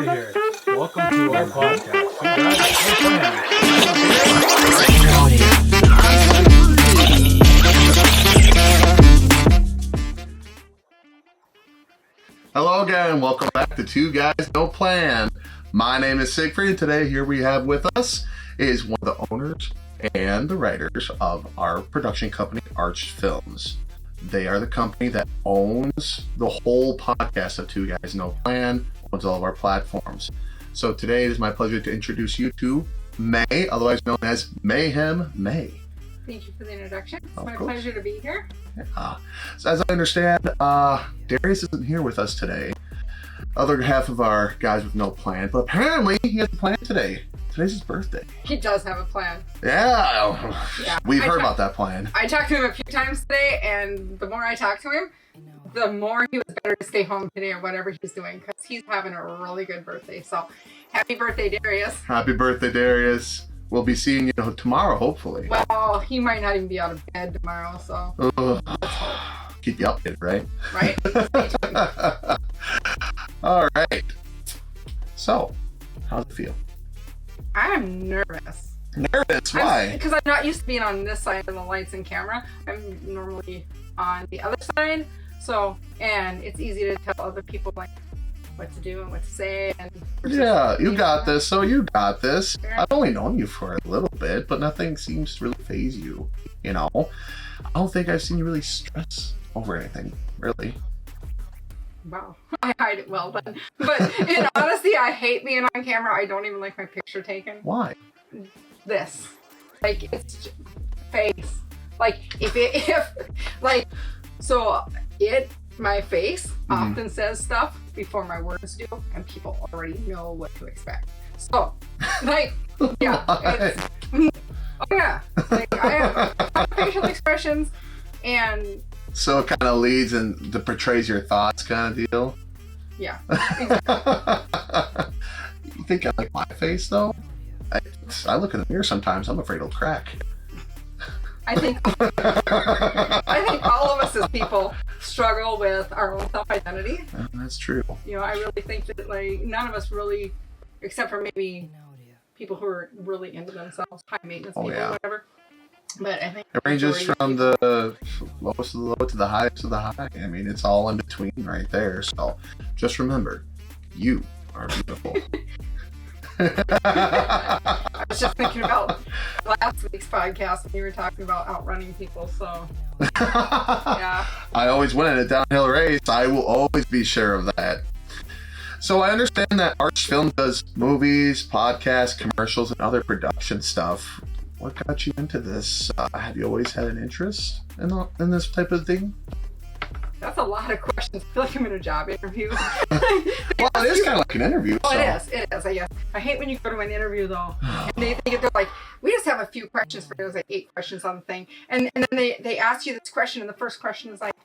here. Welcome to our podcast. You guys, Hello again, welcome back to Two Guys No Plan. My name is Siegfried, and today here we have with us is one of the owners and the writers of our production company, Arch Films. They are the company that owns the whole podcast of Two Guys No Plan, owns all of our platforms. So today it is my pleasure to introduce you to May, otherwise known as Mayhem May. Thank you for the introduction. It's Of my course. pleasure to be here. So as I understand, Darius isn't here with us today. Other half of our guys with no plan, but apparently he has a plan today. Today's his birthday. He does have a plan. Yeah. We've heard I about that plan. I talked to him a few times today, and the more I talked to him, the more he was better to stay home today or whatever he's doing, because he's having a really good birthday. So, happy birthday, Darius. Happy birthday, Darius. We'll be seeing you tomorrow, hopefully. Well, he might not even be out of bed tomorrow, so Ugh. Keep you updated, right? right? All right. So, how's it feel? I'm nervous. Nervous? Why? Because I'm not used to being on this side of the lights and camera. I'm normally on the other side. So, and it's easy to tell other people like what to do and what to say. And Yeah, you got this. So you got this. I've only known you for a little bit, but nothing seems to really faze you. You know, I don't think I've seen you really stress over anything, really. Wow, I hide it well then. But in honesty, I hate being on camera. I don't even like my picture taken. Why? This, like, it's face. Like my face often says stuff before my words do, and people already know what to expect. So, like, yeah, it's, oh yeah, like, I have facial expressions, and So it kind of leads and portrays your thoughts, kind of deal. yeah, You think I like my face though? I look in the mirror sometimes. I'm afraid it'll crack. I think all of us as people struggle with our own self-identity. That's true. You know, I really think that like none of us really, except for maybe people who are really into themselves, high maintenance people yeah. or whatever. But I think It ranges majority of from people- the lowest of the low to the highest of the high. I mean, it's all in between right there. So just remember, you are beautiful. I was just thinking about last week's podcast when you were talking about outrunning people. So yeah, I always win in a downhill race. I will always be sure of that. So I understand that Arch Film does movies, podcasts, commercials, and other production stuff. What got you into this? Have you always had an interest in this type of thing? that's a lot of questions. I feel like I'm in a job interview. Well, it is kind of like an interview. Oh, so. it is, I guess. I hate when you go to an interview, though, and they're like, we just have a few questions for you. There's like 8 questions on the thing. And then they ask you this question, and the first question is like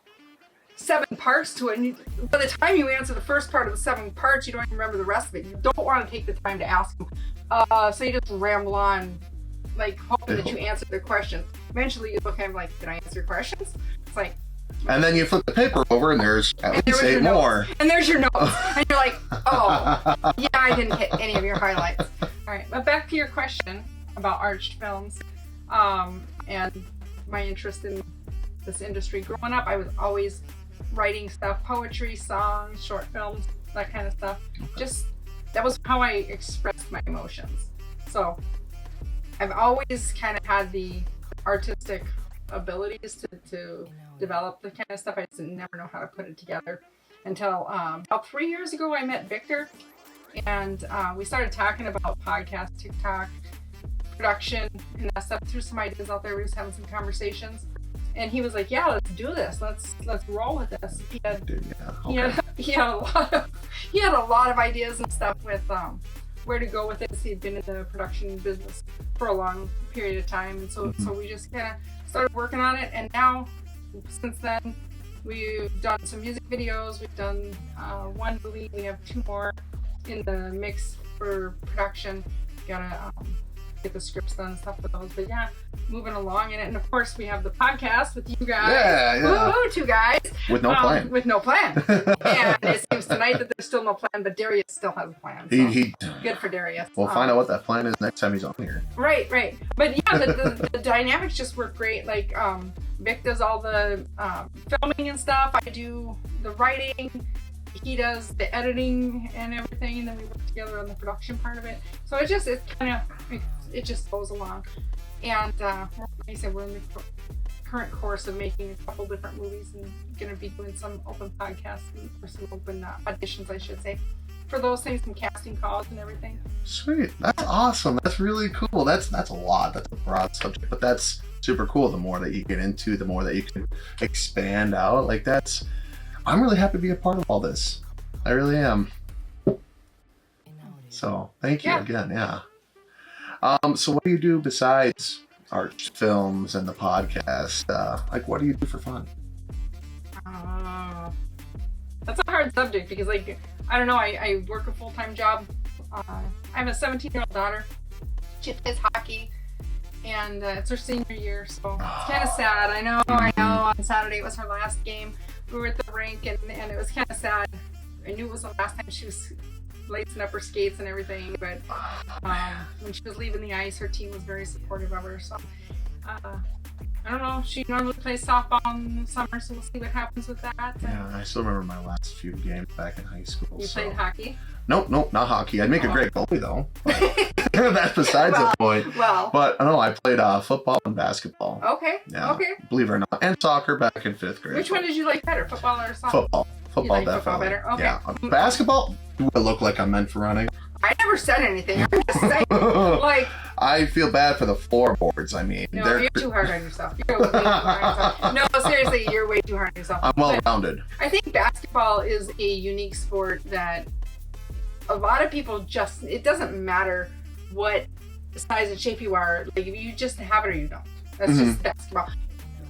7 parts to it. And by the time you answer the first part of the 7 parts, you don't even remember the rest of it. You don't want to take the time to ask them. So you just ramble on, like, hoping that you answer their questions. Eventually, you look at them like, did I answer your questions? It's like, And then you flip the paper over, and there's at and least 8 more. and there's your notes. And you're like, oh, yeah, I didn't hit any of your highlights. All right, but back to your question about Arch Films and my interest in this industry. Growing up, I was always writing stuff, poetry, songs, short films, that kind of stuff. Just, that was how I expressed my emotions. So I've always kind of had the artistic abilities to develop the kind of stuff. I just never know how to put it together until about 3 years ago I met Victor, and we started talking about podcasts, TikTok, production, and that stuff. Threw some ideas out there. We was having some conversations, and he was like, "Yeah, let's do this. Let's roll with this." He had a lot of ideas and stuff with where to go with it. He'd been in the production business for a long period of time, and so we just kind of started working on it. And now, since then, we've done some music videos. We've done 1 movie. We have 2 more in the mix for production. Got a get the scripts done and stuff for those. But yeah, moving along in it. And of course, we have the podcast with you guys. Yeah. Woo, 2 guys. With no plan. With no plan. And it seems tonight that there's still no plan, but Darius still has a plan. So good for Darius. We'll find out what that plan is next time he's on here. Right. But yeah, the dynamics just work great. Like, Vic does all the filming and stuff. I do the writing. He does the editing and everything, and then we work together on the production part of it. So it just goes along. And like I said, we're in the current course of making a couple different movies and going to be doing some open podcasts or some open auditions, I should say, for those things, some casting calls and everything. Sweet. That's awesome. That's really cool. That's a lot. That's a broad subject, but that's super cool. The more that you get into, the more that you can expand out. Like I'm really happy to be a part of all this. I really am. So thank you again. Yeah. So what do you do besides Arch Films and the podcast? Like, what do you do for fun? That's a hard subject because, like, I don't know. I work a full-time job. I have a 17-year-old daughter. She plays hockey, and it's her senior year, so it's kind of sad. I know. On Saturday it was her last game. We were at the rink, and it was kind of sad. I knew it was the last time she was lacing up her skates and everything, but when she was leaving the ice, her team was very supportive of her. So I don't know. She normally plays softball in the summer, so we'll see what happens with that. Yeah, I still remember my last few games back in high school. You played hockey? Nope, not hockey. I'd make a great goalie though. That's besides the point. Well, but no, I played football and basketball. Okay. Yeah, okay. Believe it or not, and soccer back in 5th grade. Which one did you like better, football or softball? Football. You like Definitely. football better? Okay. Yeah. Basketball, do I look like I'm meant for running? I never said anything. I'm just saying. Like, I feel bad for the floorboards. I mean, no, you're too hard on yourself. You're way too hard on yourself. No, seriously, you're way too hard on yourself. I'm well-rounded. I think basketball is a unique sport that a lot of people it doesn't matter what size and shape you are. Like, you just have it or you don't. That's just basketball.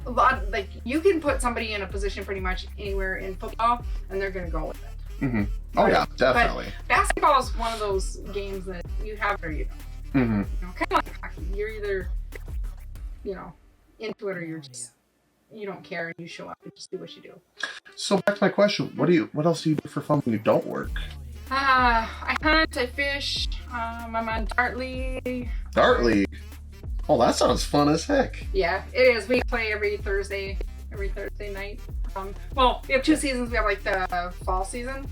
Like, you can put somebody in a position pretty much anywhere in football, and they're going to go with it. Mm-hmm. Oh, yeah, definitely. But basketball is one of those games that you have it or you don't. Mm-hmm. You know, kind of like hockey. You're either, into it or you don't care and you show up and just do what you do. So back to my question, what else do you do for fun when you don't work? I hunt, I fish, I'm on Dart League. Dart League? Oh, that sounds fun as heck. Yeah, it is. We play every Thursday night. Well, we have 2 seasons. We have like the fall season,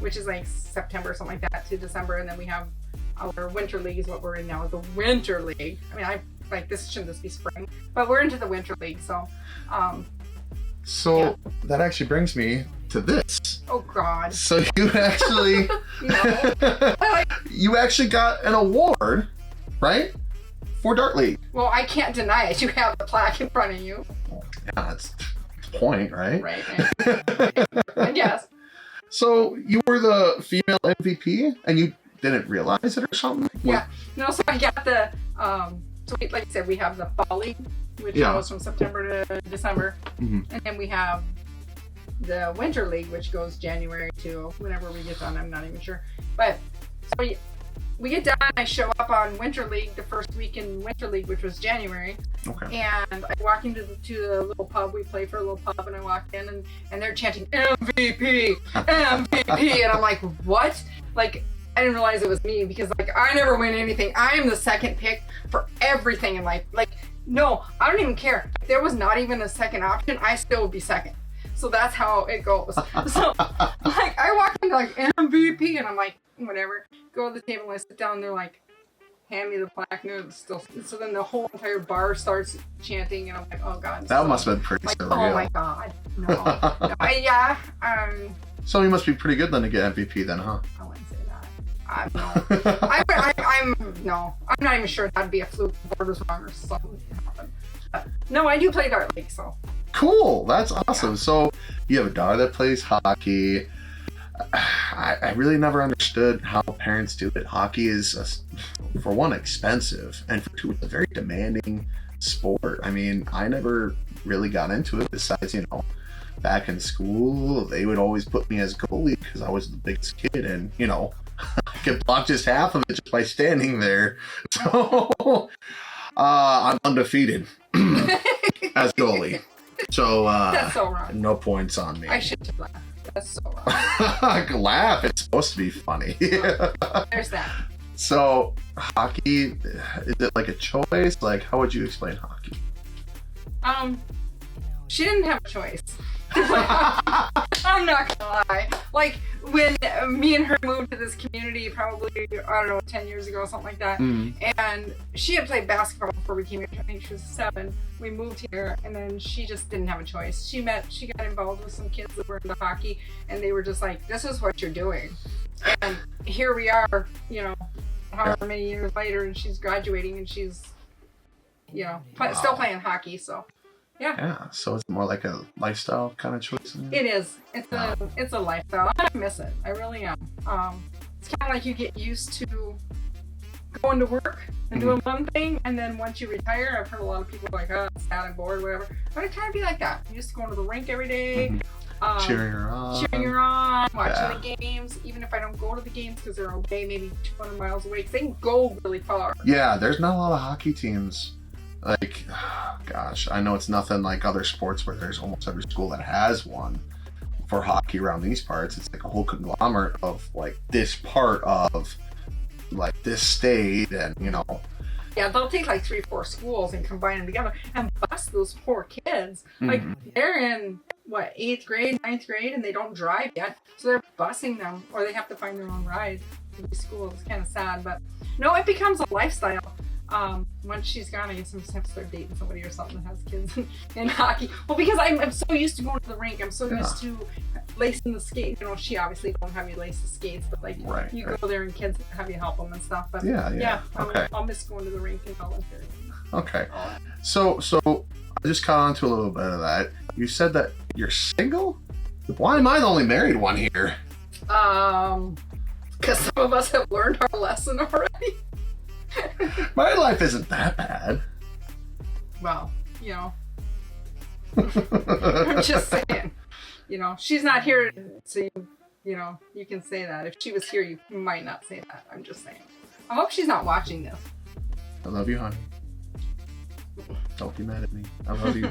which is like September, something like that, to December, and then we have our winter league is what we're in now, the winter league. I mean, shouldn't this be spring, but we're into the winter league, so. That actually brings me to this. Oh God. So you actually, you actually got an award, right? For Dart League. Well, I can't deny it. You have the plaque in front of you. Yeah, that's the point, right? Right. And yes. So you were the female MVP, and you didn't realize it or something? Yeah. No, so I got the, like I said, we have the fall league, which goes from September to December. Mm-hmm. And then we have the winter league, which goes January to whenever we get done. I'm not even sure. But so we get done, I show up on winter league the first week in winter league, which was January. Okay. And I walk into the little pub. We play for a little pub, and I walk in, and they're chanting MVP, MVP, and I'm like, what? Like, I didn't realize it was me because, like, I never win anything. I am the second pick for everything in life. Like, no, I don't even care. If there was not even a second option, I still would be second. So that's how it goes. So, like, I walk into, like, MVP, and I'm like, whatever. Go to the table, and I sit down, and they're like, hand me the plaque, and it's still. So then the whole entire bar starts chanting, and I'm like, oh God. That must have been pretty surreal. Oh my God. No. So you must be pretty good then to get MVP then, huh? I wouldn't say that. I'm not even sure that'd be a fluke. The board was wrong or something happened. No, I do play Dart League, so. Cool, that's awesome. Yeah. So you have a daughter that plays hockey. I really never understood how parents do it. Hockey is, for one, expensive, and for two, it's a very demanding sport. I mean, I never really got into it besides, back in school, they would always put me as goalie because I was the biggest kid, and, can block just half of it just by standing there. So I'm undefeated as goalie. So That's so wrong. no points on me. I should laugh. That's so wrong. Laugh. It's supposed to be funny. There's that. So hockey, is it like a choice? Like, how would you explain hockey? She didn't have a choice. I'm not gonna lie. Like when me and her moved to this community, probably I don't know 10 years ago, something like that. And she had played basketball before we came here. I think she was 7. We moved here, and then she just didn't have a choice. She got involved with some kids that were into hockey, and they were just like, "This is what you're doing." And here we are, you know, however many years later, and she's graduating, and she's, you know, still playing hockey. So. Yeah, so it's more like a lifestyle kind of choice. It is. It's a lifestyle. I miss it. I really am. It's kind of like you get used to going to work and doing one thing, and then once you retire, I've heard a lot of people like, "Oh, I'm sad and bored, whatever." But it kind of be like that. You just going to the rink every day, cheering her on, watching the games. Even if I don't go to the games because they're away, maybe 200 miles away, because they can go really far. Yeah, there's not a lot of hockey teams. Like, gosh, I know it's nothing like other sports where there's almost every school that has one for hockey around these parts. It's like a whole conglomerate of like this part of like this state, and you know. Yeah, they'll take like 3-4 schools and combine them together and bus those poor kids. Like they're in what 8th grade, 9th grade, and they don't drive yet, so they're busing them, or they have to find their own ride to these schools. It's kind of sad, but no, it becomes a lifestyle. Once she's gone, I guess I'm just have to start dating somebody or something that has kids in hockey. Well, because I'm so used to going to the rink, I'm so used to lacing the skates. You know, she obviously don't have you lace the skates, but like you go there and kids have you help them and stuff. But I'll miss going to the rink and volunteering. Okay, so I just caught on to a little bit of that. You said that you're single. Why am I the only married one here? Because some of us have learned our lesson already. My life isn't that bad. Well, you know, I'm just saying, you know, she's not here, so you know, you can say that. If she was here, you might not say that. I'm just saying. I hope she's not watching this. I love you, honey. Don't be mad at me. I love you.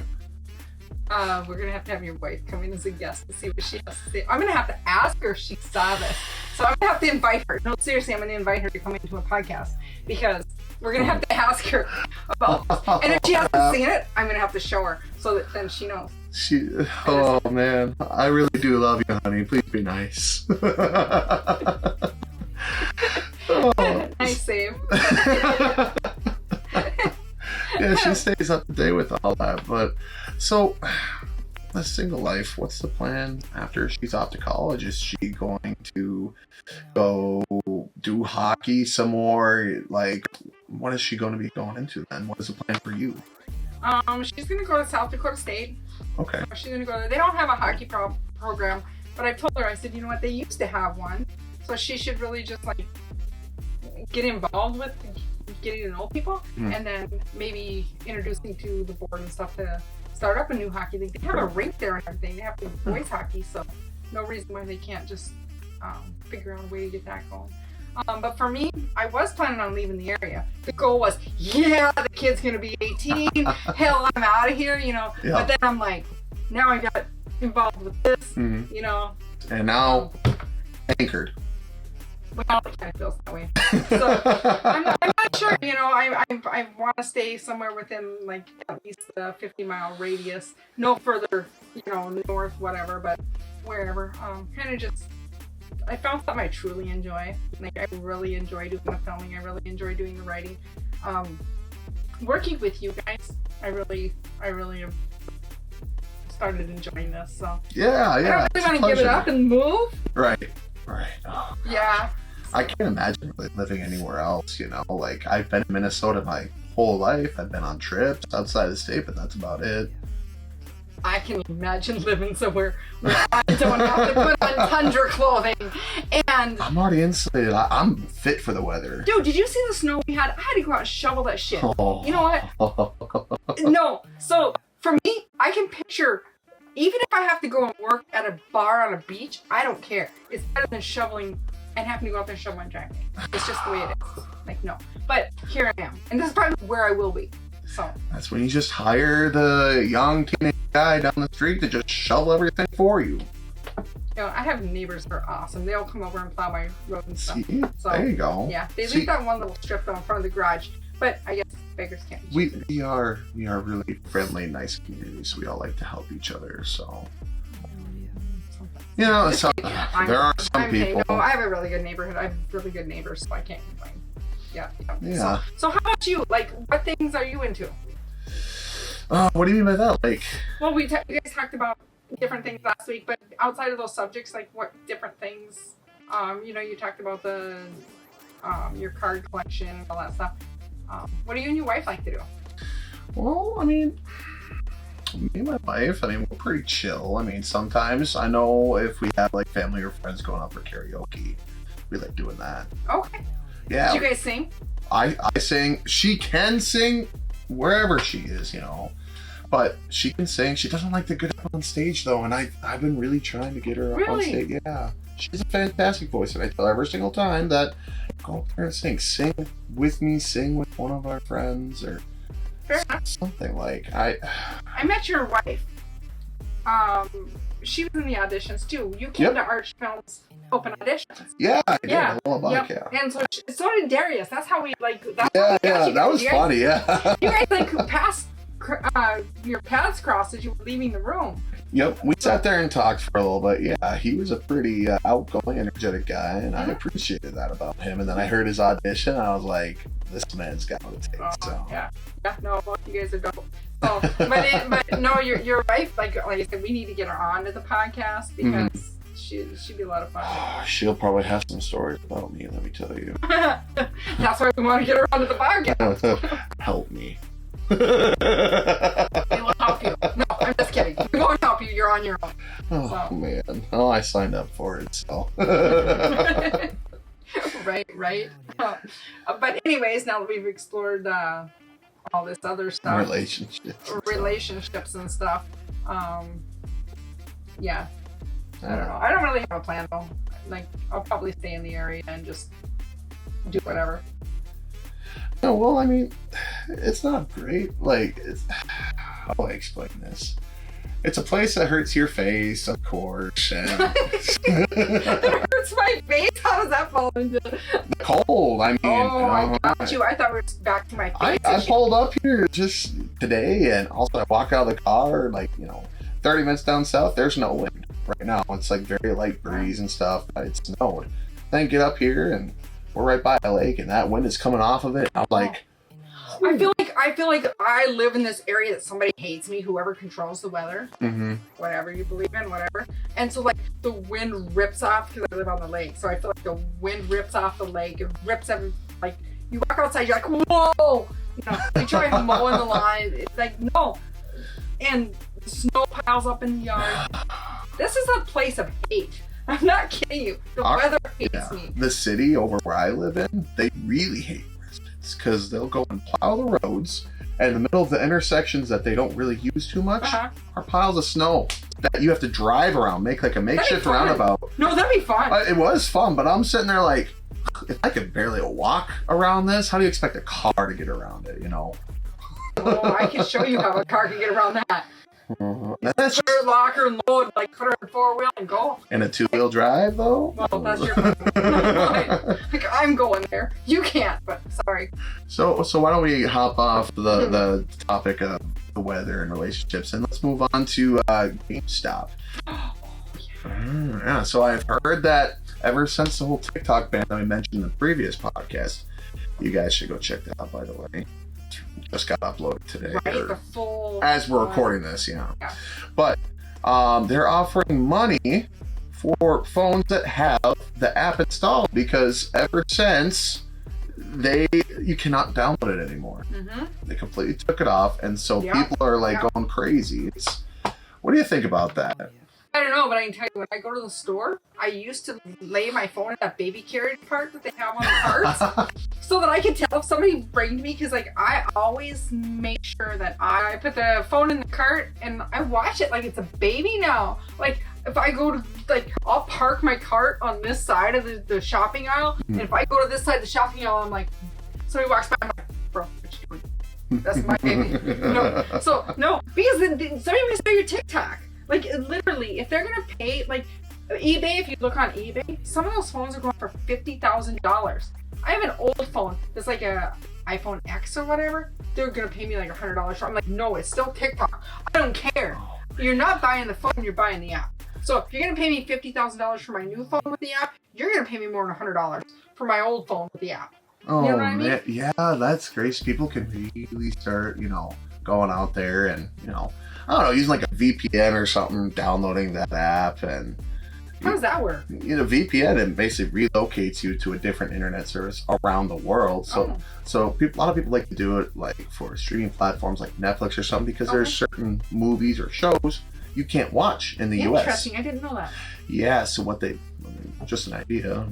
We're gonna have to have your wife come in as a guest to see what she has to say. I'm gonna have to ask her if she saw this. So I'm gonna have to invite her. No, seriously, I'm gonna invite her to come into a podcast because we're gonna have to ask her about this. And if she hasn't seen it, I'm gonna have to show her so that then she knows. Oh man, I really do love you, honey. Please be nice. Nice save. Yeah, she stays up to date with all that. But so, the single life, what's the plan after she's off to college? Is she going to go do hockey some more? Like, what is she going to be going into then? What is the plan for you? She's gonna go to South Dakota State. Okay. She's gonna go there. They don't have a hockey program, but I told her, I said, you know what, they used to have one, so she should really just like get involved with getting to know people, and then maybe introducing to the board and stuff to start up a new hockey league. They have a rink there and everything. They have to boys hockey, so no reason why they can't just figure out a way to get that going. But for me, I was planning on leaving the area. The goal was, the kid's gonna be 18. Hell, I'm out of here, you know. Yeah. But then I'm like, now I got involved with this, you know. And now, anchored. Well, it kind of feels that way. So I'm not sure, you know. I want to stay somewhere within like at least the 50-mile radius, no further, you know, north, whatever, but wherever. Kind of just. I found something I truly enjoy. Like I really enjoy doing the filming. I really enjoy doing the writing. Working with you guys, I really have started enjoying this. So yeah. I don't really want to give it up and move. Right. Oh, yeah. I can't imagine living anywhere else. You know, like I've been in Minnesota my whole life. I've been on trips outside the state, but that's about it. I can imagine living somewhere where I don't have to put on tundra clothing. And I'm already insulated. I'm fit for the weather. Dude, did you see the snow we had? I had to go out and shovel that shit. Oh. You know what? No. So for me, I can picture, even if I have to go and work at a bar on a beach, I don't care. It's better than shoveling and having to go up and shove my driveway. It's just the way it is. Like, no. But here I am. And this is probably where I will be. So. That's when you just hire the young teenage guy down the street to just shovel everything for you. You know, I have neighbors that are awesome. They'll come over and plow my road and stuff. See? So, There you go. yeah, they See? leave that one little strip though in front of the garage. But I guess beggars can't be choosers. We are really friendly, nice communities. We all like to help each other. So you know, Just some, kidding. there are some I'm okay. people. No, I have a really good neighborhood. I have really good neighbors, so I can't complain. Yeah. Yeah. So how about you? Like, what things are you into? What do you mean by that? Like, Well, you guys talked about different things last week, but outside of those subjects, like what different things? You know, you talked about the your card collection and all that stuff. What do you and your wife like to do? well, I mean, me and my wife, I mean, we're pretty chill. I mean, sometimes I know if we have like family or friends going out for karaoke, we like doing that. Okay. Yeah. Did you guys sing? I sing. She can sing wherever she is, you know, but she can sing. She doesn't like to get up on stage though, and I've been really trying to get her up on Really? stage. Yeah, she has a fantastic voice, and I tell her every single time that go up there and sing with me, sing with one of our friends, or Fair enough. something like I met your wife. She was in the auditions too. You came Yep. to Arch Films open auditions. Yeah, I did Yeah. a little bit, Yep. yeah. And so did Darius. That's how we like. That's Yeah, how we got yeah, you that guys. was You guys- funny. Yeah. You guys like passed your paths crossed as you were leaving the room. Yep, we sat there and talked for a little bit. Yeah, he was a pretty outgoing, energetic guy, and I Mhm. appreciated that about him. And then I heard his audition, and I was like, "This man's got what it takes." So Yeah, no, well, you guys are dope. So, but no, your wife, like I said, we need to get her on to the podcast because she'd be a lot of fun. she'll probably have some stories about me. Let me tell you. That's why we want to get her onto the podcast. Help me. We will help you. No, I'm just kidding. We won't help you. You're on your own. Oh So. man. Oh, I signed up for it. So. right. But anyways, now that we've explored all this other stuff, relationships and stuff, yeah, I don't know. I don't really have a plan though. Like, I'll probably stay in the area and just do whatever. No, well, I mean, it's not great. Like, how do I explain this? It's a place that hurts your face, of course, and It hurts my face. How does that fall into? the cold. I mean, Oh, I got you. I thought we were back to my face. I issue. pulled up here just today, and also I walk out of the car, like, 30 minutes down south, there's no wind right now. It's like very light breeze and stuff. It snowed. Then get up here, and we're right by a lake, and that wind is coming off of it. I'm like, I feel like I live in this area that somebody hates me, whoever controls the weather, whatever you believe in, whatever. And so like the wind rips off because I live on the lake. So I feel like the wind rips off the lake. It rips every, like you walk outside, you're like, whoa! You try mowing the lawn. It's like, no. And snow piles up in the yard. This is a place of hate. I'm not kidding you. The weather hates me. The city over where I live in, they really hate residents because they'll go and plow the roads, and in the middle of the intersections that they don't really use too much are piles of snow that you have to drive around, make like a makeshift fun. roundabout. No, that'd be fun. It was fun, but I'm sitting there like, if I could barely walk around this, how do you expect a car to get around it, Oh, I can show you how a car can get around that. That's Put her locker and load, like put her in 4-wheel and go. in a 2-wheel drive, though? Well, that's your like, I'm going there. You can't, but sorry. So why don't we hop off the topic of the weather and relationships, and let's move on to GameStop. Yeah, so I've heard that ever since the whole TikTok ban that we mentioned in the previous podcast, you guys should go check that out, by the way. Just got uploaded today. Right, the full. As we're recording this, Yeah. But they're offering money for phones that have the app installed because ever since you cannot download it anymore. They completely took it off, and so people are like going crazy. What do you think about that? I don't know, but I can tell you, when I go to the store, I used to lay my phone in that baby carriage part that they have on the carts so that I could tell if somebody bringed me, because like I always make sure that I put the phone in the cart and I watch it like it's a baby now. Like if I go to, like, I'll park my cart on this side of the shopping aisle, and if I go to this side of the shopping aisle, I'm like, somebody walks by, I'm like, bro, what you doing? That's my baby. No, because then somebody may sell your TikTok. Like, literally, if they're gonna pay, like, eBay, if you look on eBay, some of those phones are going for $50,000. I have an old phone that's like a iPhone X or whatever. They're gonna pay me like $100 for it. I'm like, no, it's still TikTok. I don't care. You're not buying the phone, you're buying the app. So if you're gonna pay me $50,000 for my new phone with the app, you're gonna pay me more than $100 for my old phone with the app. Oh, you know what I mean? man. Yeah, that's great. People can really start, going out there and, I don't know, using like a VPN or something, downloading that app. And how does that work? VPN, it basically relocates you to a different internet service around the world. So a lot of people like to do it like for streaming platforms like Netflix or something, because there's certain movies or shows you can't watch in the US. Interesting, I didn't know that. Yeah, so just an idea.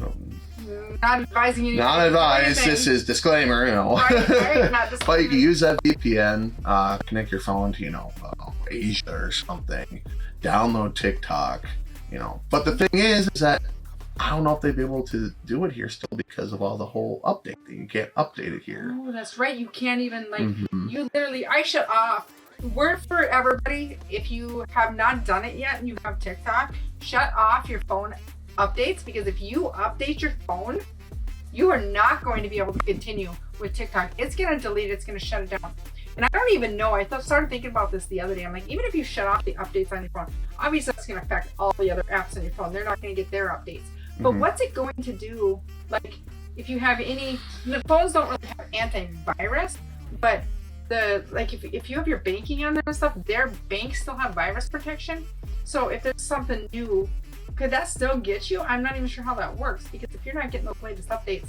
Not advising you. Not advised. This is disclaimer, Right, not disclaimer. But you can use that VPN, connect your phone to, Asia or something, download TikTok, But the thing is that I don't know if they'd be able to do it here still because of all the whole update thing. You can't update it here. Oh, that's right. You can't even, you literally, I shut off. Word for everybody, if you have not done it yet and you have TikTok, shut off your phone updates, because if you update your phone, you are not going to be able to continue with TikTok. It's going to delete it, it's going to shut it down. And I don't even know, I started thinking about this the other day. I'm like, even if you shut off the updates on your phone, obviously that's going to affect all the other apps on your phone. They're not going to get their updates. But what's it going to do? Like, if you have the phones don't really have antivirus, but if you have your banking on there and stuff, their banks still have virus protection. So if there's something new, could that still get you? I'm not even sure how that works, because if you're not getting those latest updates,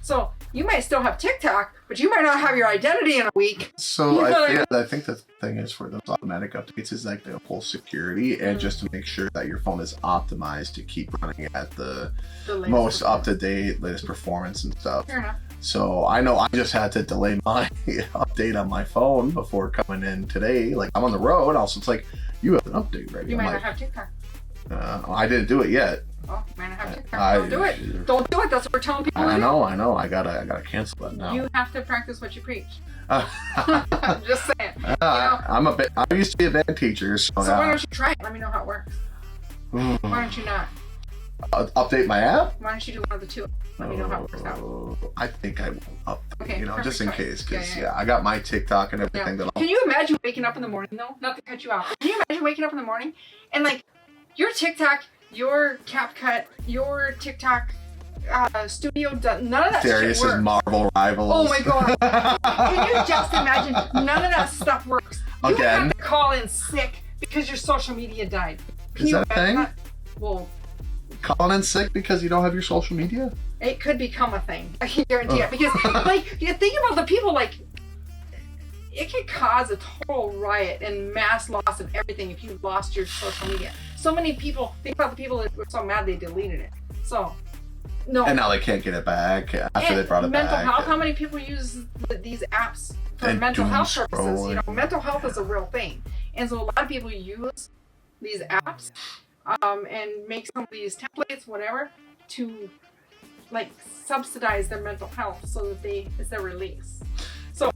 so you might still have TikTok, but you might not have your identity in a week. So I think the thing is for those automatic updates is like they'll pull security and just to make sure that your phone is optimized to keep running at the most up-to-date, latest performance and stuff. Fair enough. So I know I just had to delay my update on my phone before coming in today. Like, I'm on the road, also it's like, you have an update ready. You might not have TikTok. I didn't do it yet. Oh, you might not have TikTok. Don't do it. Don't do it. That's what we're telling people. I know. I gotta cancel that now. You have to practice what you preach. I'm just saying. I used to be a bad teacher, so why don't you try it? Let me know how it works. Why don't you not? Update my app? Why don't you do one of the two? Let me know how it works out. I think I will update, just in case, because I got my TikTok and everything. Yeah. Can you imagine waking up in the morning, though? Not to cut you out. Can you imagine waking up in the morning and like your TikTok, your CapCut, your TikTok studio, none of that Darius's shit works. Marvel Rivals. Oh my god. Can you just imagine? None of that stuff works. You Again? have to call in sick because your social media died. Is that a thing? Well, calling in sick because you don't have your social media? it could become a thing. I can guarantee it. Because, you think about the people, it could cause a total riot and mass loss of everything if you lost your social media. So many people, think about the people that were so mad they deleted it. So, no. And now they can't get it back after they brought it mental back. health, how many people use these apps for And mental doom health purposes? scrolling. Mental health is a real thing. And so a lot of people use these apps and make some of these templates, whatever, to subsidize their mental health so that it's their release. So,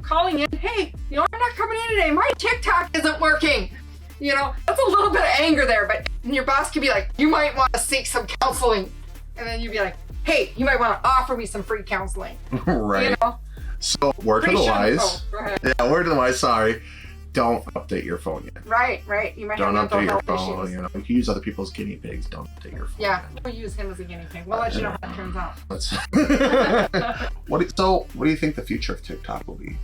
calling in, hey, I'm not coming in today. My TikTok isn't working. That's a little bit of anger there, but your boss could be like, you might want to seek some counseling. And then you'd be like, hey, you might want to offer me some free counseling. Right. So, word to the wise. Oh, go ahead. Yeah, word to the wise, sorry. Don't update your phone yet. Right. You might Don't have update your mental phone. health issues. You can use other people's guinea pigs. Don't update your phone. Yeah, we'll use him as a guinea pig. We'll let you know how it turns out. What do you think the future of TikTok will be?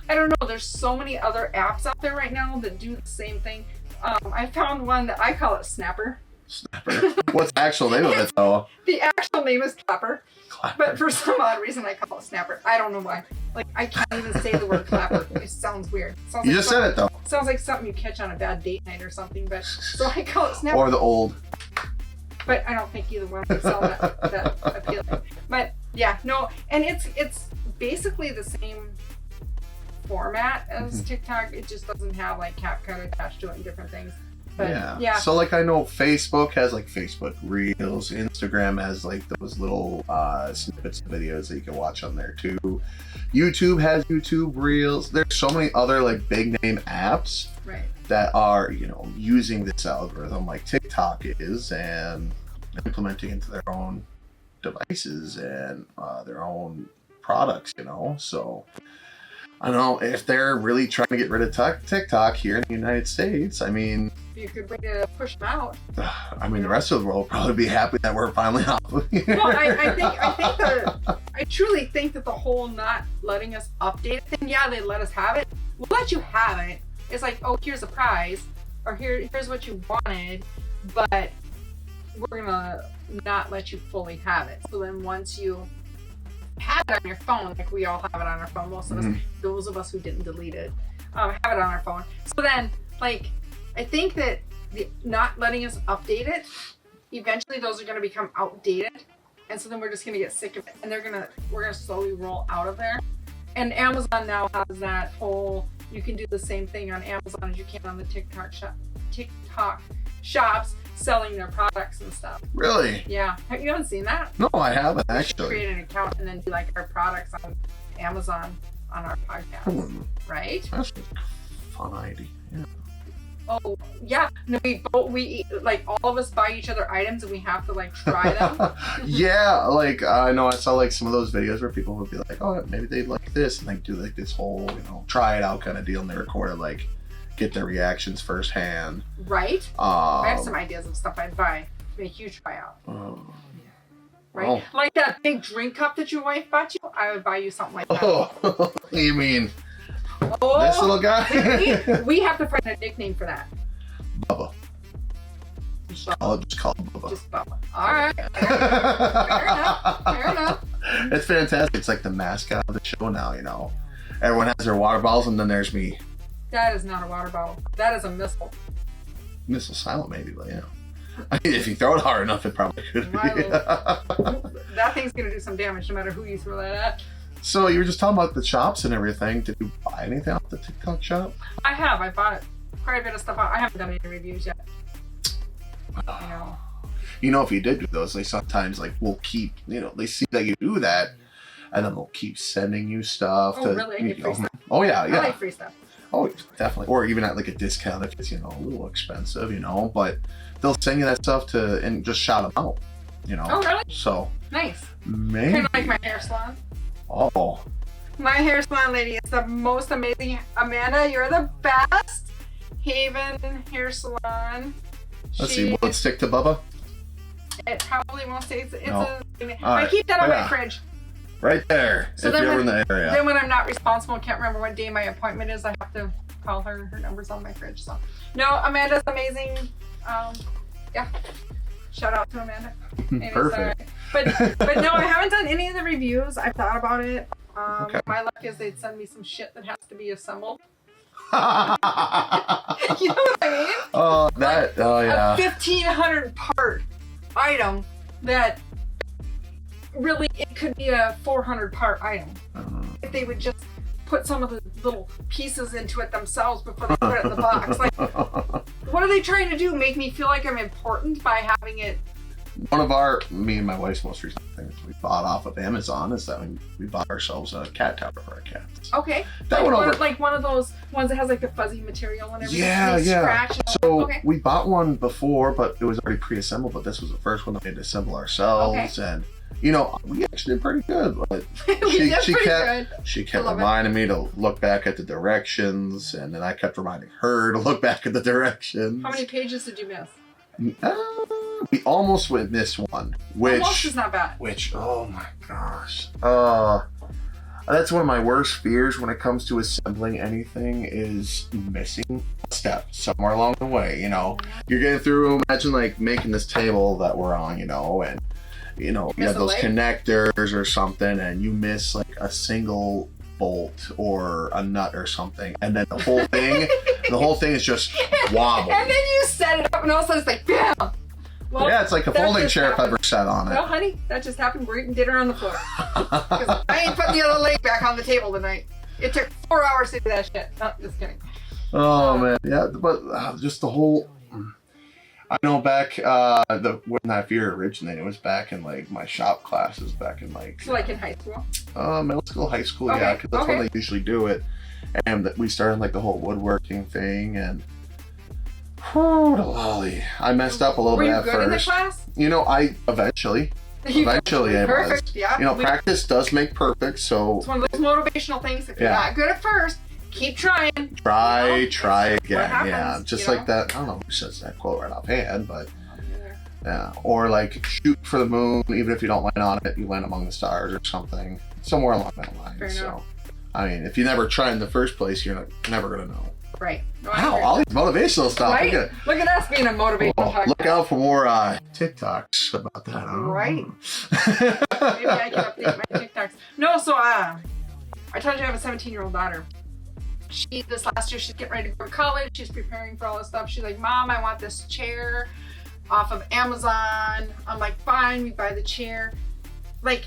I don't know. There's so many other apps out there right now that do the same thing. I found one that I call it Snapper. Snapper. What's the actual name of it, though? The actual name is Clapper. Clapper. But for some odd reason, I call it Snapper. I don't know why. I can't even say the word Clapper. It sounds weird. You just said it, though. Sounds like something you catch on a bad date night or something. But so I call it Snapper. Or the old. But I don't think either one would sound that appealing. But yeah, no, and it's basically the same format as TikTok. It just doesn't have CapCut attached to it and different things. But yeah. So like I know Facebook has like Facebook Reels, Instagram has like those little snippets of videos that you can watch on there too. YouTube has YouTube Reels. There's so many other like big name apps Right. that are, you know, using this algorithm like TikTok is and implementing into their own devices and their own products, you know. So I don't know if they're really trying to get rid of TikTok here in the United States. I mean, Be a good way to push them out. I mean, the rest of the world will probably be happy that we're finally off of here. Well, I truly think that the whole not letting us update thing, yeah, they let us have it. We'll let you have it. It's like, oh, here's a prize, or here's what you wanted, but we're gonna not let you fully have it. So then once you have it on your phone, like we all have it on our phone, most of us, those of us who didn't delete it, have it on our phone. So then, like, I think that the not letting us update it, eventually those are going to become outdated, and so then we're just going to get sick of it, and we're going to slowly roll out of there. And Amazon now has that whole, you can do the same thing on Amazon as you can on the TikTok shops selling their products and stuff. Really? Yeah, you haven't seen that? No, I haven't We should actually. create an account and then do like our products on Amazon on our podcast, right? That's a fun idea. Yeah. Oh yeah, no, we like all of us buy each other items and we have to like try them. Yeah, like I know I saw like some of those videos where people would be like, oh, maybe they'd like this, and like do like this whole, you know, try it out kind of deal, and they record it, like get their reactions firsthand. Right? I have some ideas of stuff I'd buy to make you try out. Right? Oh. Like that big drink cup that your wife bought you, I would buy you something like that. Oh, you mean Oh, this little guy? we have to find a nickname for that. Bubba. Just call it Bubba. Just Bubba. All right. Fair enough. Fair enough. It's fantastic. It's like the mascot of the show now, you know. Everyone has their water bottles, and then there's me. That is not a water bottle. That is a missile. Missile silent, maybe, but yeah. I mean, if you throw it hard enough, it probably could be. That thing's gonna do some damage no matter who you throw that at. So you were just talking about the shops and everything. Did you buy anything off the TikTok shop? I have. I bought quite a bit of stuff out. I haven't done any reviews yet. You know. You know, if you did do those, they sometimes like will keep, you know, they see that you do that, and then they'll keep sending you stuff. Oh, really? You Get free know. stuff? Oh yeah, I yeah. like free stuff. Oh, definitely. Or even at like a discount if it's, you know, a little expensive, you know. But they'll send you that stuff and just shout them out, you know. Oh, really? So Nice. maybe. Kind of like my hair salon. Oh. My hair salon lady is the most amazing. Amanda, you're the best. Haven Hair Salon. Let's see. Will it stick to Bubba? It probably won't stay. It's No. I right. keep that on Yeah. my fridge. Right there. So if then you're when- in the area. Then when I'm not responsible, can't remember what day my appointment is, I have to call her. Her number's on my fridge. So no, Amanda's amazing. Yeah. Shout out to Amanda. Anyways, Perfect. But no, I haven't done any of the reviews. I've thought about it. Okay. My luck is they'd send me some shit that has to be assembled. Oh, You know what I mean? yeah. A 1,500 part item that really it could be a 400 part item. If they would just put some of the little pieces into it themselves before they put it in the box. Like, what are they trying to do? Make me feel like I'm important by having it? One of me and my wife's most recent things we bought off of Amazon is that we bought ourselves a cat tower for our cats. Okay. That like, went over. like one of those ones that has like the fuzzy material and everything. Yeah, They yeah. scratch and- So okay. we bought one before, but it was already pre-assembled. But this was the first one that we had to assemble ourselves, and you know, we actually did pretty good. But We did pretty kept good. she kept I love it. reminding me to look back at the directions, and then I kept reminding her to look back at the directions. How many pages did you miss? We almost went this one, Almost is not bad. oh my gosh, that's one of my worst fears when it comes to assembling anything is missing a step somewhere along the way. You know, you're getting through. Imagine like making this table that we're on, you know, and you know you Miss have a those leg? connectors or something, and you miss like a single bolt or a nut or something, and then the whole thing is just wobble. And then you set it up, and all of a sudden it's like, bam! Well, Yeah, it's like a that folding just chair if I happened. ever sat on Well, it. honey, that just happened. We're eating dinner on the floor. 'Cause I ain't putting the other leg back on the table tonight. It took 4 hours to do that shit. No, just kidding. Oh man, yeah, but just the whole I know back when that fear originated, it was back in like my shop classes back in like So like in high school? middle school, high school, Okay, yeah, because that's when okay. they usually do it. And we started like the whole woodworking thing, and whew, lolly, I messed up a little Were bit you at good in the first. class? You know, I eventually I Perfect, was. yeah. You know, practice does make perfect, so It's one of those motivational things. If you're Yeah. not good at first, keep trying. try You know, again. happens, Yeah, just you like know? that. I don't know who says that quote right offhand, but yeah. Or like shoot for the moon, even if you don't land on it, you land among the stars or something. Somewhere along that line. Fair So, enough. I mean, if you never try in the first place, you're never gonna know. Right. No, I Wow, agree. all these motivational stuff. Right? Look at us being a motivational Well, podcast. look out for more TikToks about that. Right. Maybe I can update my TikToks. No, so I told you I have a 17-year-old daughter. This last year, she's getting ready to go to college. She's preparing for all this stuff. She's like, Mom, I want this chair off of Amazon. I'm like, fine, we buy the chair. Like,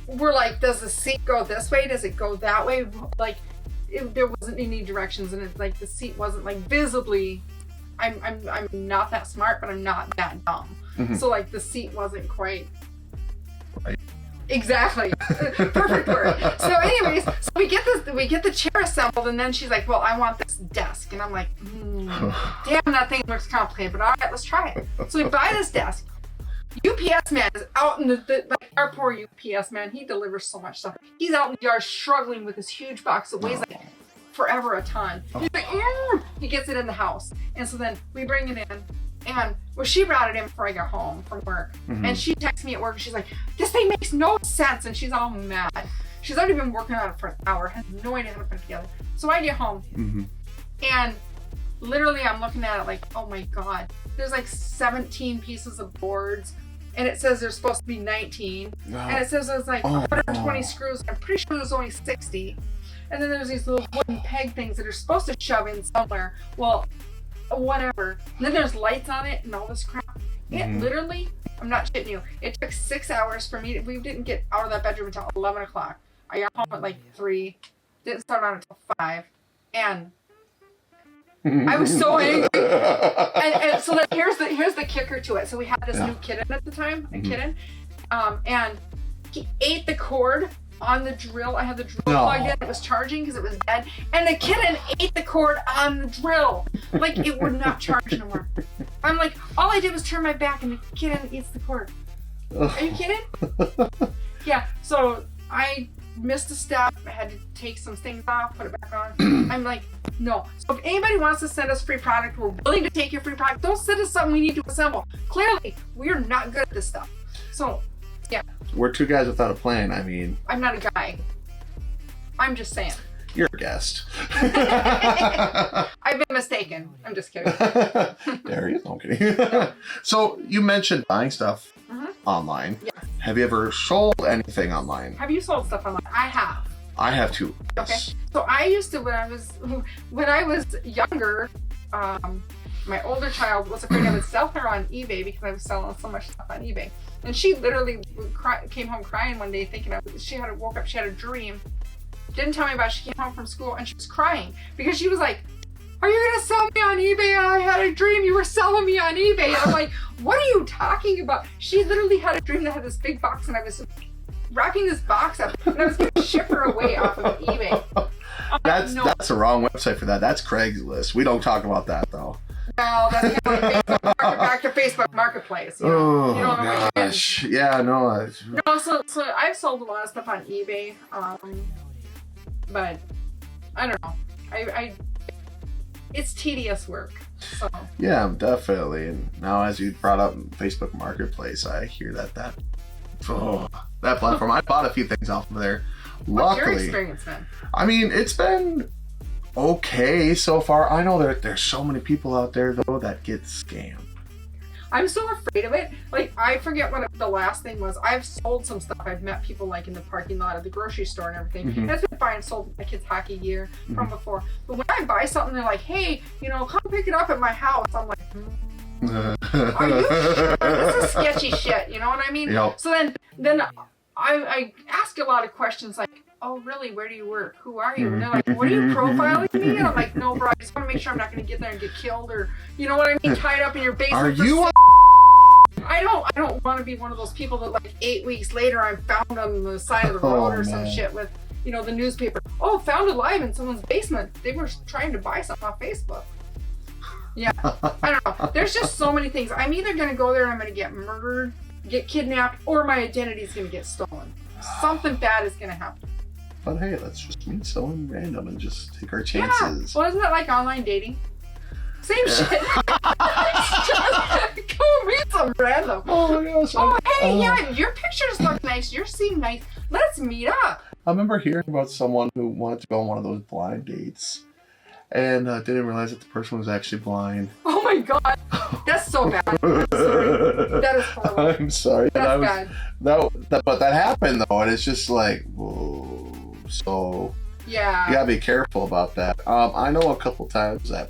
we're like, does the seat go this way? Does it go that way? Like, there wasn't any directions, and it's like the seat wasn't like visibly. I'm not that smart, but I'm not that dumb. Mhm. So like the seat wasn't quite. Right. Exactly. Perfect word. So anyways, so we get the chair assembled, and then she's like, well, I want this desk. And I'm like, damn, that thing looks complicated, but all right, let's try it. So we buy this desk. UPS man is out in like our poor UPS man, he delivers so much stuff. He's out in the yard struggling with this huge box that weighs like forever a ton. He's like, he gets it in the house. And so then we bring it in. And well, she brought it in before I got home from work. Mhm. And she texts me at work and she's like, this thing makes no sense. And she's all mad. She's already been working on it for an hour, has no idea how to put it together. So I get home Mhm. and literally I'm looking at it like, oh my God, there's like 17 pieces of boards. And it says there's supposed to be 19. And it says there's like 120 screws. I'm pretty sure there's only 60. And then there's these little wooden peg things that are supposed to shove in somewhere. Well, whatever. And then there's lights on it and all this crap. It literally, I'm not shitting you, it took 6 hours for me. We didn't get out of that bedroom until 11 o'clock. I got home at like 3. Didn't start on until 5. And I was so angry. And so then here's the kicker to it. So we had this new kitten at the time, a kitten, and he ate the cord on the drill. I had the drill plugged in. It was charging because it was dead, and the kitten ate the cord on the drill. Like it would not charge no more. I'm like, all I did was turn my back, and the kitten eats the cord. Are you kidding? Yeah. So I missed a step. I had to take some things off, put it back on. I'm like, no. So if anybody wants to send us free product, we're willing to take your free product. Don't send us something we need to assemble. Clearly, we're not good at this stuff. So, yeah, We're two guys without a plan. I mean, I'm not a guy. I'm just saying. you're a guest. I've been mistaken. I'm just kidding. There he is. No, I'm kidding. So you mentioned buying stuff online. Yes. Have you ever sold anything online? Have you sold stuff online? I have. I have too. Okay. Yes. So I used to when I was younger, my older child was afraid I would sell her on eBay because I was selling so much stuff on eBay. And she literally came home crying one day thinking she had a dream. Didn't tell me about it. She came home from school and she was crying because she was like, are you gonna sell me on eBay? I had a dream you were selling me on eBay. And I'm like, what are you talking about? She literally had a dream that had this big box and I was wrapping this box up and I was gonna ship her away off of eBay. That's No. that's the wrong website for that. That's Craigslist. We don't talk about that though. Well, that's kind of like back to Facebook Marketplace. You know? Oh You don't know what you're getting. gosh. Yeah, no. No, so I've sold a lot of stuff on eBay, but I don't know. It's tedious work. So Yeah, definitely. And now as you brought up Facebook Marketplace, I hear that platform. I bought a few things off of there. what's your Luckily, experience been? I mean, it's been okay so far. I know there's so many people out there though that get scammed. I'm so afraid of it. Like, I forget what the last thing was. I've sold some stuff. I've met people like in the parking lot of the grocery store and everything. Mhm. And it's been fine. Sold my kids' hockey gear from before. But when I buy something, they're like, hey, come pick it up at my house. I'm like, are you sure? This is sketchy shit. You know what I mean? Yep. So then I ask a lot of questions like, oh, really? Where do you work? Who are you? And they're like, what are you profiling me? And I'm like, no, bro, I just want to make sure I'm not going to get there and get killed or, you know what I mean, tied up in your basement. Are you? I don't want to be one of those people that like 8 weeks later I'm found on the side of the road or some shit with, you know, the newspaper. Oh, found alive in someone's basement. They were trying to buy something off Facebook. Yeah, I don't know. There's just so many things. I'm either going to go there and I'm going to get murdered, get kidnapped, or my identity is going to get stolen. Something bad is going to happen. But hey, let's just meet someone random and just take our Yeah. chances. Well, isn't that like online dating? Same shit. Go meet some random. Oh my gosh. Oh, hey, yeah, your pictures look nice. You seem nice. Let's meet up. I remember hearing about someone who wanted to go on one of those blind dates and didn't realize that the person was actually blind. Oh my god. That's so bad. I'm sorry. That is horrible. I'm sorry. That's bad. But that happened though, and it's just like, whoa. So Yeah. you gotta be careful about that. I know a couple times that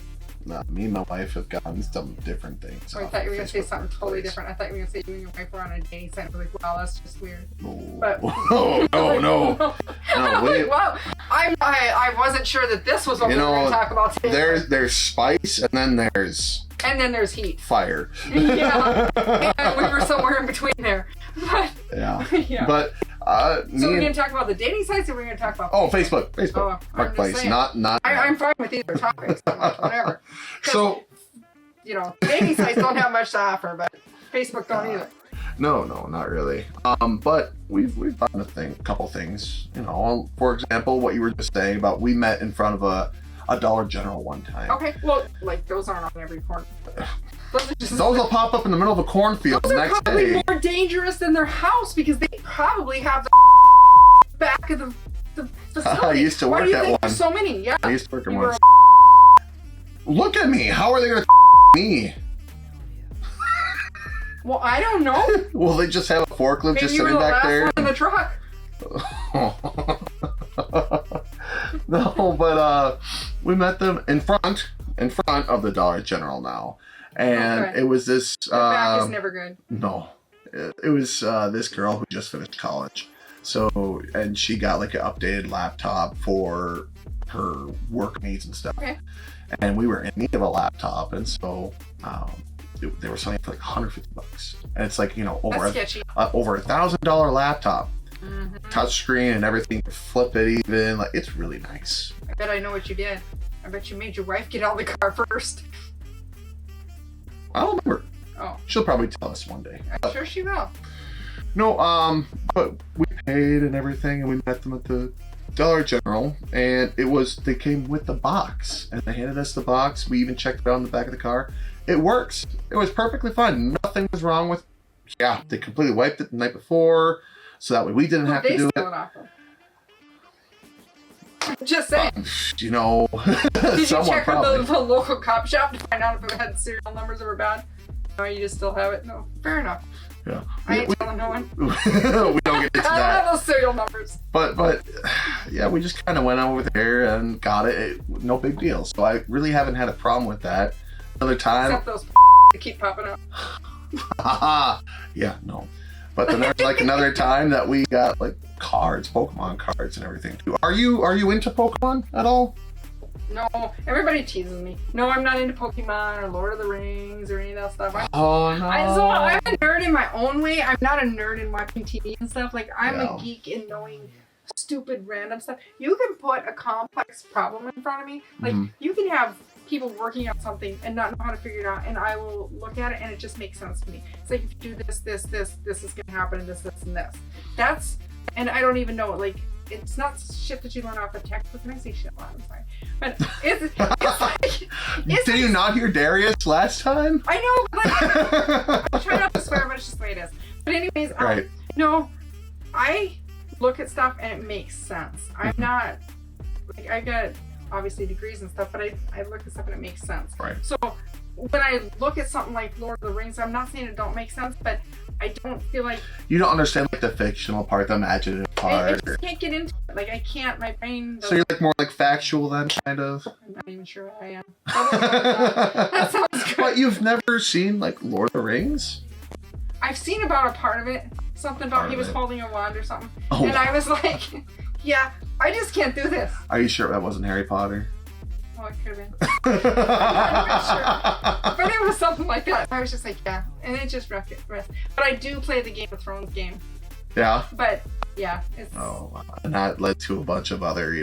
me and my wife have gotten some different things. Oh, I thought you were going to say something totally different. I thought you were going to say you and your wife were on a dating site. I was like, wow, that's just weird. But No, no. Like, wow, I wasn't sure that this was what we were going to talk about today. There's spice, and then there's heat. fire. Yeah, and we were somewhere in between there. But, Yeah. yeah. But so we're going to talk about the dating sites, or we're going to talk about Facebook. Oh, I'm Marketplace, just saying. not. I'm fine with either topics, so much, whatever. So, You know, dating sites don't have much to offer, but Facebook don't either. no, not really. But we've done a couple things. You know, for example, what you were just saying about we met in front of a Dollar General one time. Okay, well, like those aren't on every corner. Those are just. Those will pop up in the middle of a cornfield the Those are next probably day. more dangerous than their house because they probably have the back of the facility. I used to Why work do you at think one. there's so many? Yeah. I used to work in You one. were Look at me. How are they gonna me? Well, I don't know. Will they just have a forklift Maybe just you were sitting the back last there? one in the truck. No, but we met them in front of the Dollar General now, and Okay. it was this. The back is never good. No, it was this girl who just finished college. So, and she got like an updated laptop for her work needs and stuff. Okay. And we were in need of a laptop, and so they were selling it for like $150, and it's like, you know, That's sketchy. over $1,000 laptop, Mm-hmm. touchscreen and everything, flip it even, like it's really nice. I bet I know what you did. I bet you made your wife get out of the car first. I don't remember. Oh, She'll probably tell us one day. I'm sure she will. No, but we paid and everything, and we met them at the Dollar General, and they came with the box, and they handed us the box. We even checked it out on the back of the car. It works. It was perfectly fine. Nothing was wrong with. Yeah, they completely wiped it the night before, so that way we didn't have to do Steal it. it off them. Just saying. You know, Did you someone check probably. with the local cop shop to find out if it had serial numbers that were bad? No, you just still have it? No. Fair enough. Yeah. I ain't telling no one. We don't get into I don't that. have those serial numbers. But yeah, we just kind of went over there and got it. No big deal. So I really haven't had a problem with that. Another time, Except those that keep popping up. yeah, no. But then there's like another time that we got like cards, Pokemon cards and everything too. Are you into Pokemon at all? No, everybody teases me. No, I'm not into Pokemon or Lord of the Rings or any of that stuff. Oh no. I'm a nerd in my own way. I'm not a nerd in watching TV and stuff. Like, I'm Yeah. a geek in knowing stupid random stuff. You can put a complex problem in front of me. Like, Mhm. you can have people working on something and not know how to figure it out, and I will look at it and it just makes sense to me. It's like, if you do this is going to happen, and this, and this. That's, and I don't even know, like, it's not shit that you learn off a textbook, and I say shit a lot, I'm sorry. But it's like, Did you not hear Darius last time? I know, but like, I try not to swear, but it's just the way it is. But anyways, Right. no, I look at stuff and it makes sense. I'm not, like, I got obviously degrees and stuff, but I look at stuff and it makes sense. Right. So when I look at something like Lord of the Rings, I'm not saying it don't make sense, but I don't feel like You don't understand like the fictional part, the imaginative I part. just can't get into it. Like, I can't, my brain So doesn't. you're like more like factual then, kind of. I'm not even sure I am. That sounds good. But you've never seen like Lord of the Rings? I've seen about a part of it. Something about Part he of was it. holding a wand or something. Oh. And I was like, yeah, I just can't do this. Are you sure that wasn't Harry Potter? Oh, it could have been. I'm not sure. But it was something like that. I was just like, yeah. And it just wrecked it. But I do play the Game of Thrones game. Yeah. But yeah, it's. Oh, wow. And that led to a bunch of other,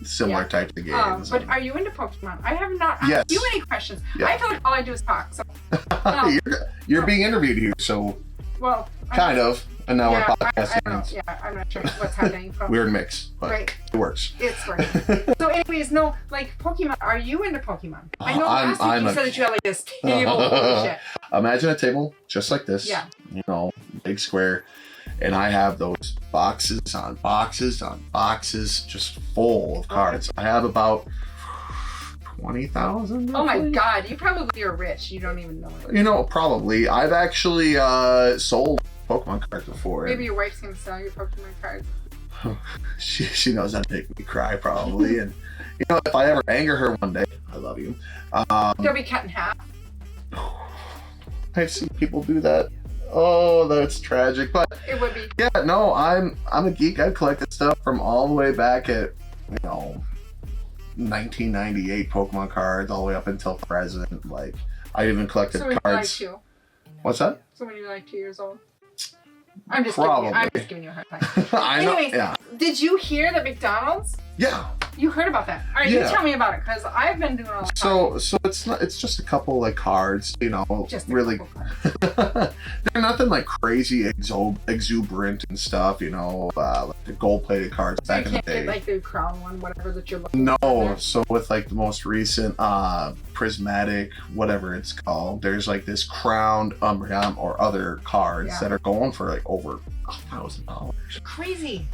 similar types of games. But are you into Pokemon? I have not Yes. asked you any questions. Yeah. I feel like all I do is talk. So, You're being interviewed here, so well. kind of. And now Yeah, we're I podcasting. don't know. Yeah, I'm not sure what's happening. But Weird mix, but Right. it works. It's working. So, anyways, no, like Pokemon. Are you into Pokemon? I know last week you said that you had like this table. Holy shit. Imagine a table just like this. Yeah. Big square. And I have those boxes on boxes on boxes just full of cards. I have about 20,000. Oh my god, you probably are rich. You don't even know it. Probably. I've actually sold Pokemon cards before. Maybe your wife's gonna sell your Pokemon cards. She knows that'd make me cry probably. And if I ever anger her one day, I love you. They'll be cut in half. I've seen people do that. Oh, that's tragic. But It would be. yeah, no, I'm a geek. I've collected stuff from all the way back at 1998 Pokemon cards all the way up until present. Like I even collected So when you're like cards. 2. What's that? So when you're like 2 years old. I'm just Probably. giving you a hard time. I know. Anyways, Yeah. did you hear that McDonald's? Yeah. You heard about that? All right, Yeah. you tell me about it because I've been doing all the time. So it's just a couple like cards, Just a really. couple cards. They're nothing like crazy exuberant and stuff, like the gold-plated cards So you back in the can't get day. like the crown one, whatever that you're looking for. No, there. so with like the most recent prismatic, whatever it's called, there's like this crowned Umbreon or other cards Yeah. that are going for like over $1,000. Crazy.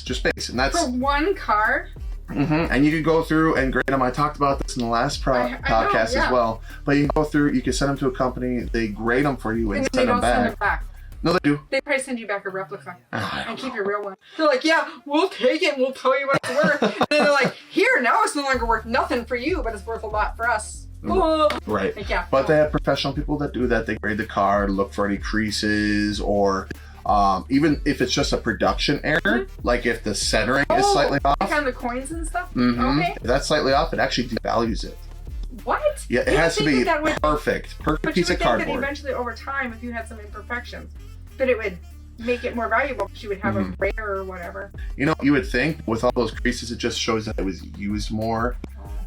Just base, and that's For one card? and you can go through and grade them. I talked about this in the last I know, podcast yeah. as well. But you can go through, you can send them to a company, they grade them for you and And then they send them don't send back. it back. No, they do. They probably send you back a replica I and don't keep know. your real one. They're like, yeah, we'll take it and we'll tell you what it's worth. And then they're like, here, now it's no longer worth nothing for you, but it's worth a lot for us. Oh. Right. Like, yeah. But they have professional people that do that. They grade the card, look for any creases, or even if it's just a production error, like if the centering is slightly off. Like on the coins and stuff? Mhm. Okay. If that's slightly off, it actually devalues it. What? Yeah, it You has to think be that would- perfect But you piece would of think that cardboard. eventually over time, if you had some imperfections, that it would make it more valuable because you would have a rare or whatever. You would think with all those creases, it just shows that it was used more.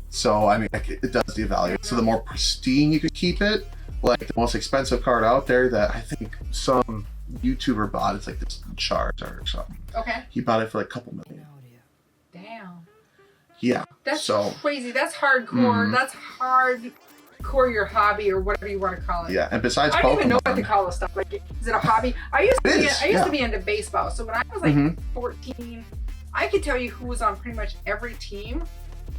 So, I mean, it does devalue. So the more pristine you could keep it, like the most expensive card out there that I think some YouTuber bought, it's like this Charizard or something. Okay. He bought it for like a couple million. Damn. Yeah. That's So, crazy. That's hardcore. Mhm. That's hardcore your hobby or whatever you want to call it. yeah. And besides I don't even know Pokemon, what to call this stuff. Like, is it a hobby? I used It to be. is, I used yeah. to be into baseball. So when I was like Mhm. 14, I could tell you who was on pretty much every team.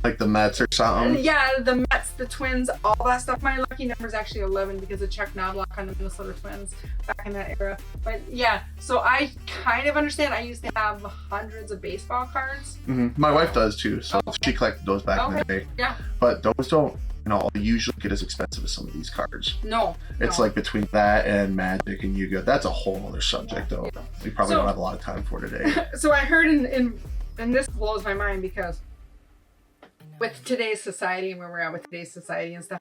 like the Mets or And something. yeah, the Mets, the Twins, all that stuff. My lucky number is actually 11 because of Chuck Knobloch on the Minnesota Twins back in that era. But yeah, so I kind of understand. I used to have hundreds of baseball cards. My wife does too, so she collected those back in the Okay. day. Yeah. But those don't, usually get as expensive as some of these cards. No. It's no. like between that and Magic and Yu-Gi-Oh! That's a whole other subject, though. Yeah. We probably So- don't have a lot of time for today. So I heard and this blows my mind because with today's society and where we're at with today's society and stuff,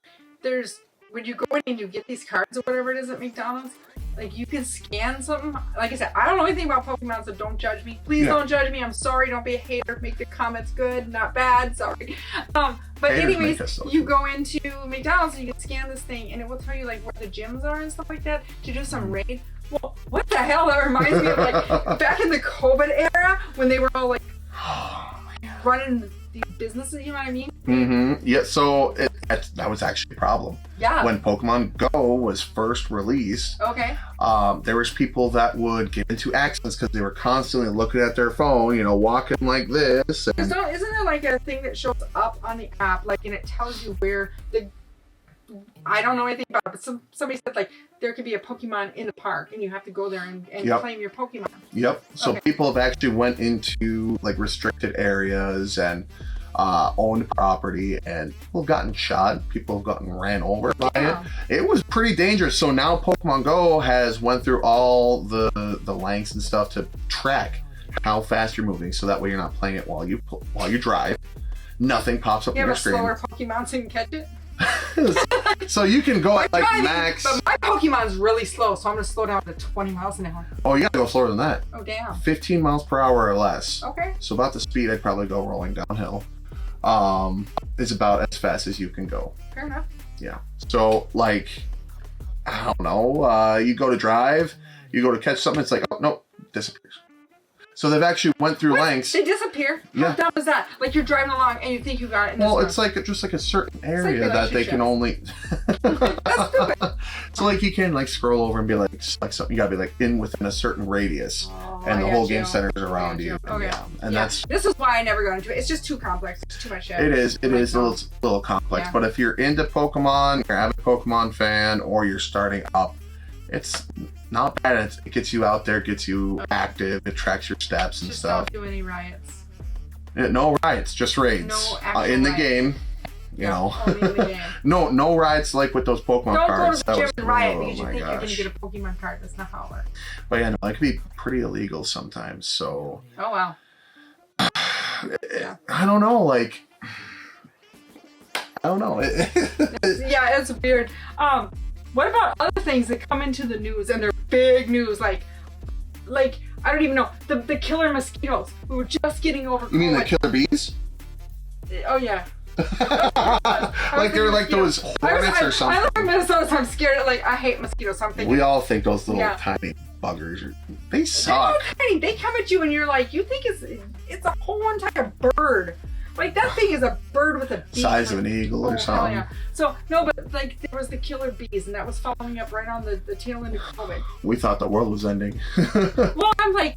when you go in and you get these cards or whatever it is at McDonald's, like you can scan something. Like I said, I don't know anything about Pokemon, so don't judge me. Please Yeah. don't judge me. I'm sorry. Don't be a hater. Make the comments good, not bad. Sorry. But Haters anyways, make us so you good. go into McDonald's and you can scan this thing, and it will tell you like where the gyms are and stuff like that to do some raid. Well, what the hell? That reminds me of like back in the COVID era when they were all like running these businesses. You know what I mean? Yeah, so that was actually a problem. Yeah. When Pokemon Go was first released, Okay. there was people that would get into accidents because they were constantly looking at their phone, walking like this. And, Isn't there like a thing that shows up on the app, like, and it tells you where the? I don't know anything about it, but somebody said like there could be a Pokemon in the park, and you have to go there and Yep. claim your Pokemon. Yep. So Okay. people have actually went into like restricted areas and owned property, and people have gotten shot. People have gotten ran over by Yeah. it. It was pretty dangerous. So now Pokemon Go has went through all the lengths and stuff to track how fast you're moving, so that way you're not playing it while you drive. Nothing pops up You on have your a slower screen. Pokemon so you can catch it? So you can go at like Driving, max. But my Pokemon's really slow, so I'm gonna slow down to 20 miles an hour. Oh, you gotta go slower than that. Oh damn. 15 miles per hour or less. Okay. So about the speed I'd probably go rolling downhill. Is about as fast as you can go. Fair enough. Yeah. So like, I don't know. You go to drive, you go to catch something. It's like, oh no, disappears. So they've actually went through lengths. They disappear. Yeah. How dumb is that? Like you're driving along and you think you got it. And Well, it's it's like just like a certain area that they can relationships. only. That's stupid. So like you can like scroll over and be like select something. You gotta be like in within a certain radius, Oh, and the I whole got game you. centers I around got you. Okay. Yeah. And Yeah. that's This is why I never got into it. It's just too complex. It's too much shit. it is a little complex. Yeah. But if you're into Pokemon, you're an avid Pokemon fan, or you're starting up, it's not bad. It gets you out there, gets you active, it tracks your steps and Just stuff. don't do any riots. No riots, just raids No actual in the riots. game. You know, Only in the game. no riots like with those Pokemon Don't cards. go to the gym and riot oh because you my think you're going gosh. to get a Pokemon card. That's not how it works. But yeah, no, it can be pretty illegal sometimes. So Oh, wow. Yeah. I don't know. Like, I don't know. Yeah, it's weird. What about other things that come into the news and they're big news? Like I don't even know. The killer mosquitoes. We were just getting over. You mean the COVID. killer bees? Oh, yeah. Like they're like those hornets or I something. live in Minnesota, so I'm scared. Like, I hate mosquitoes. So I'm thinking. We all think those little Yeah. tiny buggers they They're suck. so tiny. They come at you and you're like, you think it's a whole entire bird. Like that thing is a bird with a beak. Size of an eagle Oh, or hell something. yeah. So no, but like there was the killer bees, and that was following up right on the tail end of COVID. We thought the world was ending. Well, I'm like,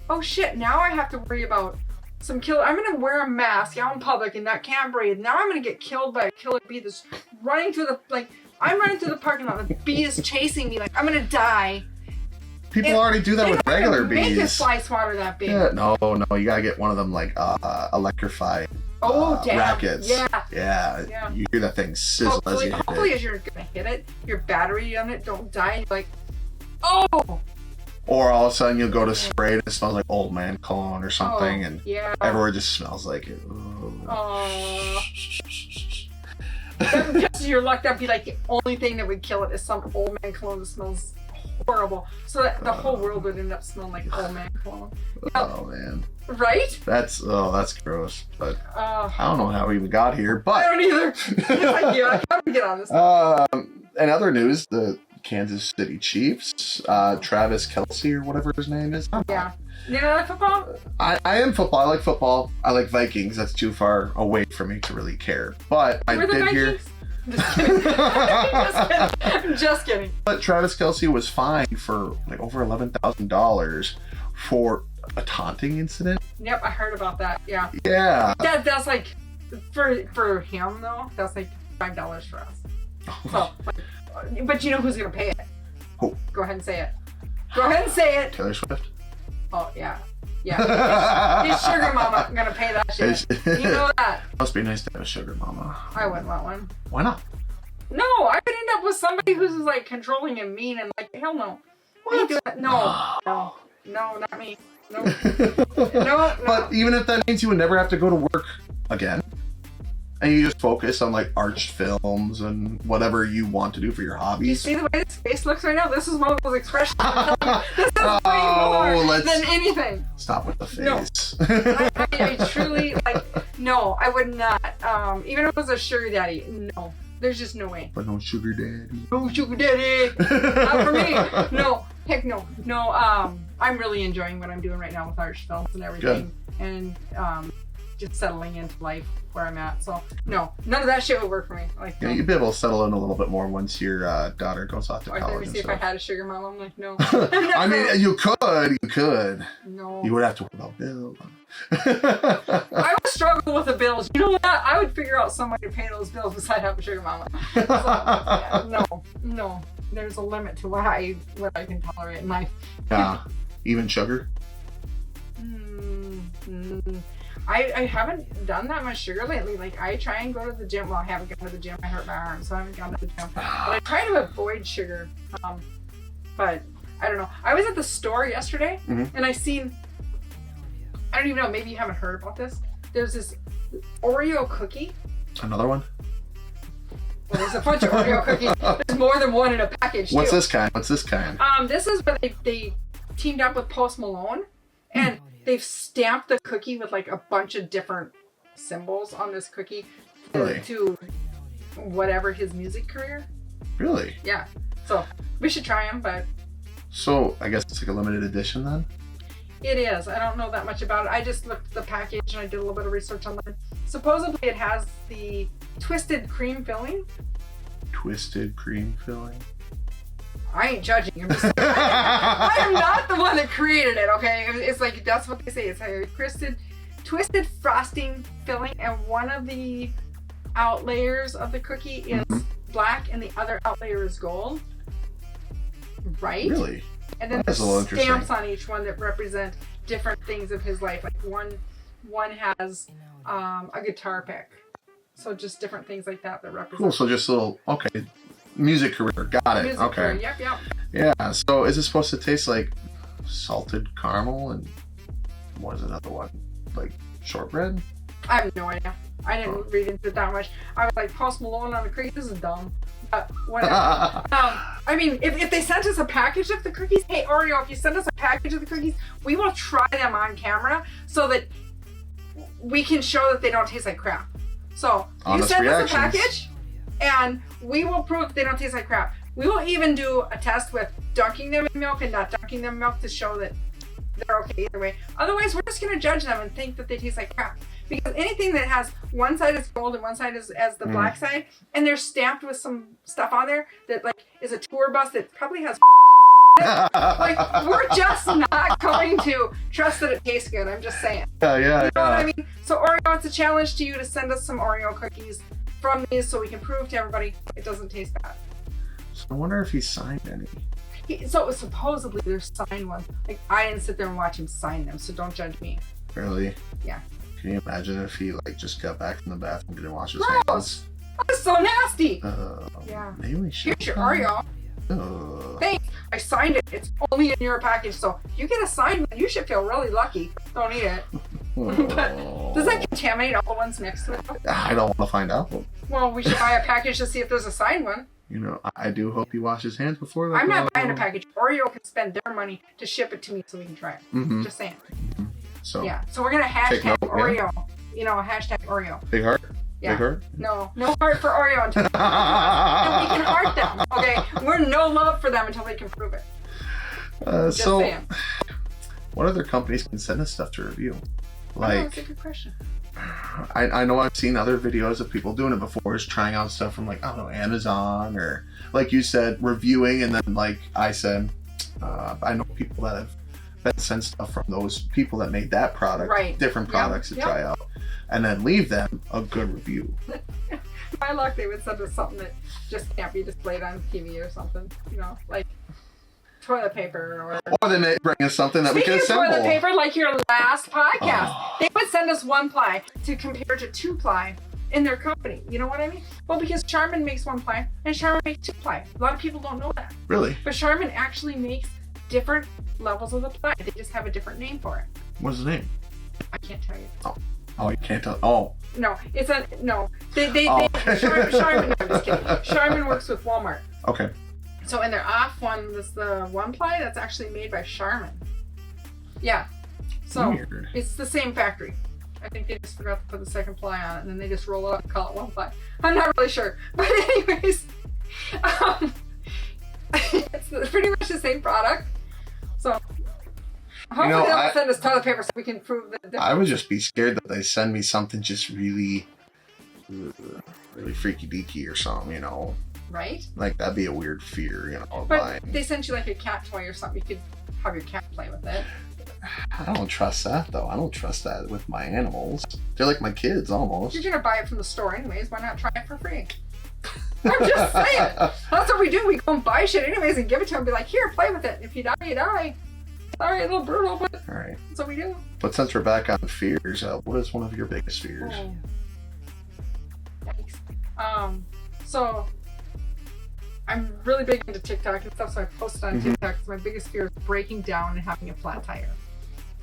oh shit! Now I have to worry about some killer. I'm gonna wear a mask out in public and not can't breathe. Now I'm gonna get killed by a killer bee that's running through the like. I'm running through the parking lot. The bee is chasing me. Like I'm gonna die. People And already do that They're with not gonna regular Make a bees. fly swatter that big. Yeah, no, you gotta get one of them like electrified Oh damn! rackets. Yeah. Yeah, you hear that thing sizzle as you hit Hopefully, it. as you're gonna hit it, your battery on it don't die. And you're like, oh, Or all of a sudden you'll go to spray it and it smells like old man cologne or something, oh, and yeah. everywhere just smells like it. Ooh. Oh. Just your luck, that'd be like the only thing that would kill it is some old man cologne that smells horrible. So that the whole world would end up smelling like old man cologne. Oh man, Right? that's gross. But I I don't know how we even got here. But don't either. It's like, yeah, how do we get on this? in other news, the Kansas City Chiefs, Travis Kelsey or whatever his name is. Yeah. You know that football? I am football. I like football. I like Vikings. That's too far away for me to really care. But I We're the did hear. Vikings? Just kidding. Just kidding. I'm just kidding. But Travis Kelsey was fined for like over $11,000 for a taunting incident. Yep, I heard about that. Yeah. Yeah. That's like for him though. That's like $5 for us. So, but you know who's gonna pay it? Who? Go ahead and say it. Go ahead and say it. Taylor Swift. Oh yeah, yeah. His sugar mama gonna pay that shit. You know that. Must be nice to have a sugar mama. I wouldn't want one. Why not? No, I could end up with somebody who's like controlling and mean and like hell no. What? You do that? No, not me. No, no. But even if that means you would never have to go to work again, and you just focus on like arch films and whatever you want to do for your You hobbies. see the way his face looks right now? This is one of those expressions. I'm telling you, this is way more let's- than anything. Stop with the No. face. I truly like. No, I would not. Even if it was a sugar daddy, no. There's just no way. But no sugar daddy. No sugar daddy. Not for me. No. Heck no. No. I'm really enjoying what I'm doing right now with Arch Films and everything, and just settling into life where I'm at. So no, none of that shit would work for me. Like, Yeah, no. you'd be able to settle in a little bit more once your daughter goes off to Or let me college and see if I stuff. had a sugar mama. I'm like, no. I mean, you could. No. You would have to worry about bills. I would struggle with the bills. You know what? I would figure out some way to pay those bills besides having a sugar mama. So, yeah, no. There's a limit to what I can tolerate in life. Yeah, even sugar. I haven't done that much sugar lately. Like I try and go to the gym. Well, I haven't gone to the gym. I hurt my arm, so I haven't gone to the gym. But I try to avoid sugar. But I don't know. I was at the store yesterday and I seen I don't even know, maybe you haven't heard about this. There's this Oreo cookie. Another one? Well, there's a bunch of Oreo cookies. There's more than one in a package, What's too. this kind? What's this kind? This is where they teamed up with Post Malone, and they've stamped the cookie with like a bunch of different symbols on this cookie Really? to whatever his music career. Really? Yeah. So we should try them, but So I guess it's like a limited edition then? it is. I don't know that much about it. I just looked at the package and I did a little bit of research on it. Supposedly it has the twisted cream filling. Twisted cream filling? I ain't judging. I'm just I am not the one that created it, okay? It's like, that's what they say. It's a twisted frosting filling, and one of the out layers of the cookie is black and the other out layer is gold. Right? Really? And then That's a little there's stamps interesting. on each one that represent different things of his life. Like one has a guitar pick. So just different things like that represent Cool. So just a little, okay. Music career. Got it. music Okay. career. Yep, yep. Yeah. So is it supposed to taste like salted caramel and what is another one? Like shortbread? I have no idea. I didn't read into it that much. I was like, Post Malone on the cookie, this is dumb. But whatever. I mean, if they sent us a package of the cookies, hey Oreo, if you send us a package of the cookies, we will try them on camera so that we can show that they don't taste like crap. So Honest you send us a reactions. package, and we will prove that they don't taste like crap. We will even do a test with dunking them in milk and not dunking them in milk to show that they're okay either way. Otherwise, we're just gonna judge them and think that they taste like crap. Because anything that has one side is gold and one side is as the black side, and they're stamped with some stuff on there that like is a tour bus that probably has like, we're just not going to trust that it tastes good. I'm just saying. Yeah, You know what I mean? So Oreo, it's a challenge to you to send us some Oreo cookies from these so we can prove to everybody it doesn't taste bad. So I wonder if he signed any. So supposedly there's signed ones. Like, I didn't sit there and watch him sign them, so don't judge me. Really? Yeah. Can you imagine if he like just got back from the bathroom and didn't wash his Gross! hands? That's so nasty! Yeah. Maybe we should. Here's your Oreo. Thanks. I signed it. It's only in your package, so if you get a signed one, you should feel really lucky. Don't eat it. Does that contaminate all the ones next to it? I don't want to find out. Well, we should buy a package to see if there's a signed one. You know, I do hope he washes hands before that. I'm not buying a package. Oreo can spend their money to ship it to me so we can try it. Just saying. So Yeah. So we're gonna Take hashtag note, Oreo. You know, hashtag Oreo. big heart. Yeah. Big heart. No heart for Oreo until we can heart them. Okay, we're no love for them until they can prove it. Just So, saying. what other companies can send us stuff to review? Oh, Like, that's a good question. I know I've seen other videos of people doing it before, is trying out stuff from like, I don't know, Amazon, or like you said, reviewing, and then like I said, I know people that have sent stuff from those people that made that product, Right. different Yep, products to yep. try out, and then leave them a good review. My luck, they would send us something that just can't be displayed on TV or something. You know, like toilet paper or. Or they may bring us something that Speaking we of can assemble. toilet paper, like your last podcast, Oh. they would send us 1-ply to compare to 2-ply in their company. You know what I mean? Well, because Charmin makes 1-ply and Charmin makes 2-ply. A lot of people don't know that. Really? But Charmin actually makes different levels of the ply. They just have a different name for it. What's his name? I can't tell you. Oh, you can't tell. Oh, No, it's a no. They Oh. Charmin. No, I'm just kidding. Charmin works with Walmart. okay. So in their off one, that's the 1-ply that's actually made by Charmin. Yeah. So Weird. it's the same factory. I think they just forgot to put the second ply on it, and then they just roll it up and call it 1-ply. I'm not really sure, but anyways, it's pretty much the same product. So hopefully know, they'll I- send us toilet paper so we can prove that. I would just be scared that they send me something just really freaky deaky or something, you know. Right? Like that'd be a weird fear, you know, of But mine. they sent you like a cat toy or something. You could have your cat play with it. I don't trust that though. I don't trust that with my animals. They're like my kids almost. You're gonna buy it from the store anyways. Why not try it for free? I'm just saying. That's what we do. We go and buy shit anyways and give it to them. Be like, here, play with it. If you die, you die. Sorry, a little brutal, but All right. that's what we do. But since we're back on fears, what is one of your biggest fears? Oh. Yikes. So I'm really big into TikTok and stuff, so I posted on TikTok. So my biggest fear is breaking down and having a flat tire.